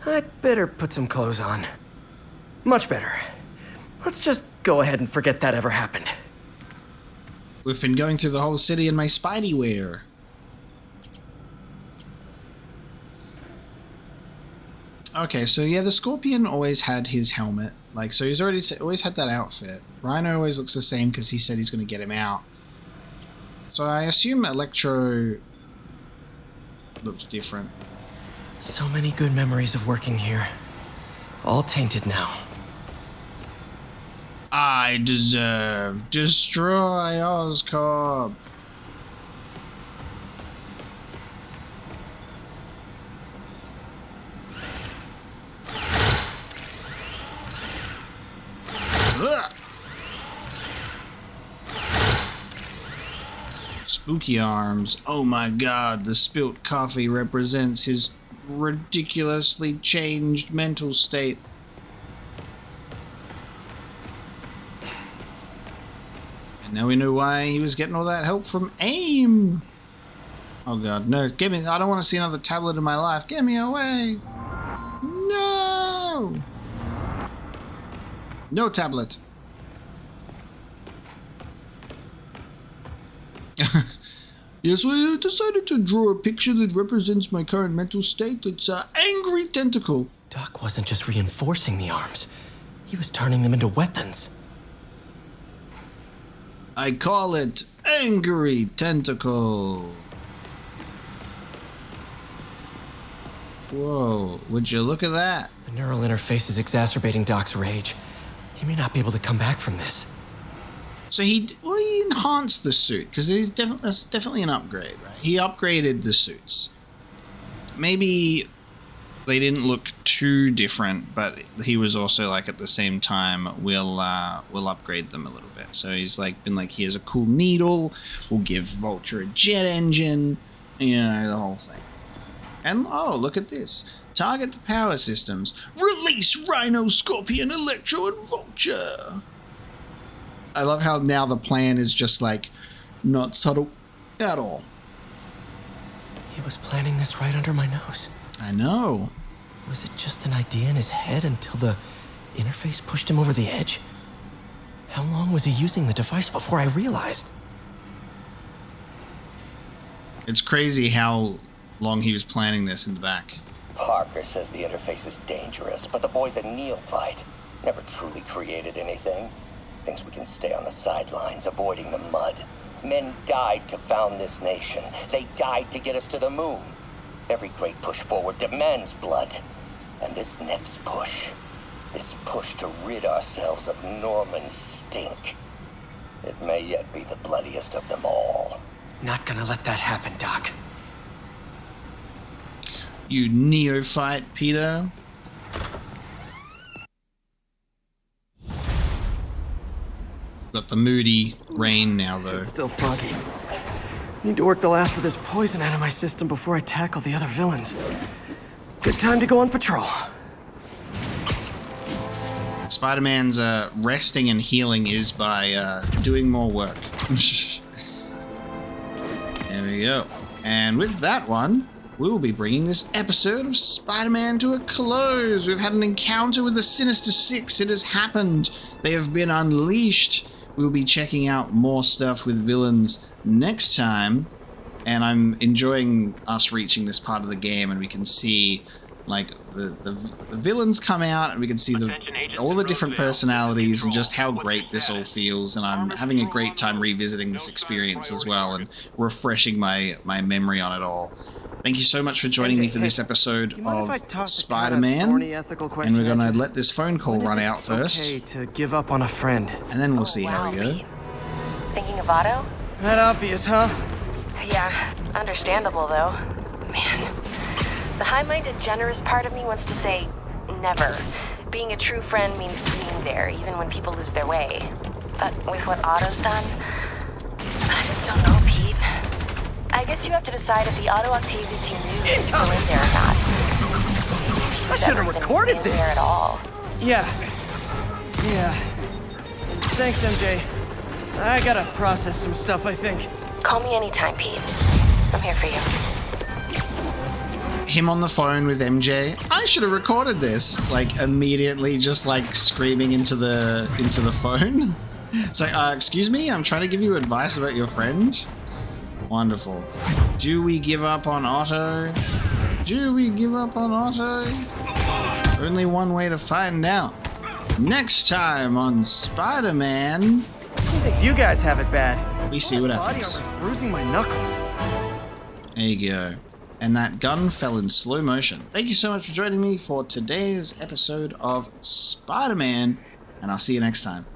I'd better put some clothes on. Much better. Let's just go ahead and forget that ever happened. We've been going through the whole city in my Spidey wear. Okay, so yeah, the Scorpion always had his helmet. Like, so he's always had that outfit. Rhino always looks the same because he said he's going to get him out. So I assume Electro looks different. So many good memories of working here. All tainted now. I deserve. Destroy Oscorp. Ugh. Spooky arms. Oh my god, the spilt coffee represents his ridiculously changed mental state. And now we know why he was getting all that help from AIM. Oh god, no, get me. I don't want to see another tablet in my life. Get me away. No. No tablet. Yes, I decided to draw a picture that represents my current mental state. It's an angry tentacle. Doc wasn't just reinforcing the arms. He was turning them into weapons. I call it angry tentacle. Whoa, would you look at that? The neural interface is exacerbating Doc's rage. He may not be able to come back from this. So he enhanced the suit, because that's definitely an upgrade, right? He upgraded the suits. Maybe they didn't look too different, but he was also like at the same time, we'll upgrade them a little bit. So he's like been like, here's a cool needle, we'll give Vulture a jet engine, you know, the whole thing. And oh, look at this. Target the power systems. Release Rhino, Scorpion, Electro, and Vulture. I love how now the plan is just like not subtle at all. He was planning this right under my nose. I know. Was it just an idea in his head until the interface pushed him over the edge? How long was he using the device before I realized? It's crazy how long he was planning this in the back. Parker says the interface is dangerous, but the boy's a neophyte. Never truly created anything. Thinks we can stay on the sidelines, avoiding the mud. Men died to found this nation. They died to get us to the moon. Every great push forward demands blood. And this next push, this push to rid ourselves of Norman's stink, it may yet be the bloodiest of them all. Not gonna let that happen, Doc. You neophyte, Peter. Got the moody rain now, though. It's still foggy. Need to work the last of this poison out of my system before I tackle the other villains. Good time to go on patrol. Spider-Man's resting and healing is by doing more work. There we go. And with that one, we will be bringing this episode of Spider-Man to a close. We've had an encounter with the Sinister Six. It has happened. They have been unleashed. We'll be checking out more stuff with villains next time. And I'm enjoying us reaching this part of the game, and we can see like the villains come out, and we can see all the different personalities and just how great this all feels. And I'm having a great time revisiting this experience as well and refreshing my memory on it all. Thank you so much for joining me for this episode of Spider-Man. And we're gonna let this phone call run out first. Okay to give up on a friend. And then we'll see how we go. Thinking of Otto? That obvious, huh? Yeah, understandable though. Man, the high-minded, generous part of me wants to say never. Being a true friend means being there, even when people lose their way. But with what Otto's done, I just don't know, Pete. I guess you have to decide if the Otto Octavius you knew is still in there or not. I should have recorded this. There at all. Yeah. Thanks, MJ. I gotta process some stuff, I think. Call me anytime, Pete. I'm here for you. Him on the phone with MJ. I should have recorded this. Like immediately, just like screaming into the phone. It's like, excuse me, I'm trying to give you advice about your friend. Wonderful. Do we give up on Otto? Do we give up on Otto? Only one way to find out. Next time on Spider-Man. I think you guys have it bad. We see what happens. Body armor's bruising my knuckles. There you go. And that gun fell in slow motion. Thank you so much for joining me for today's episode of Spider-Man, and I'll see you next time.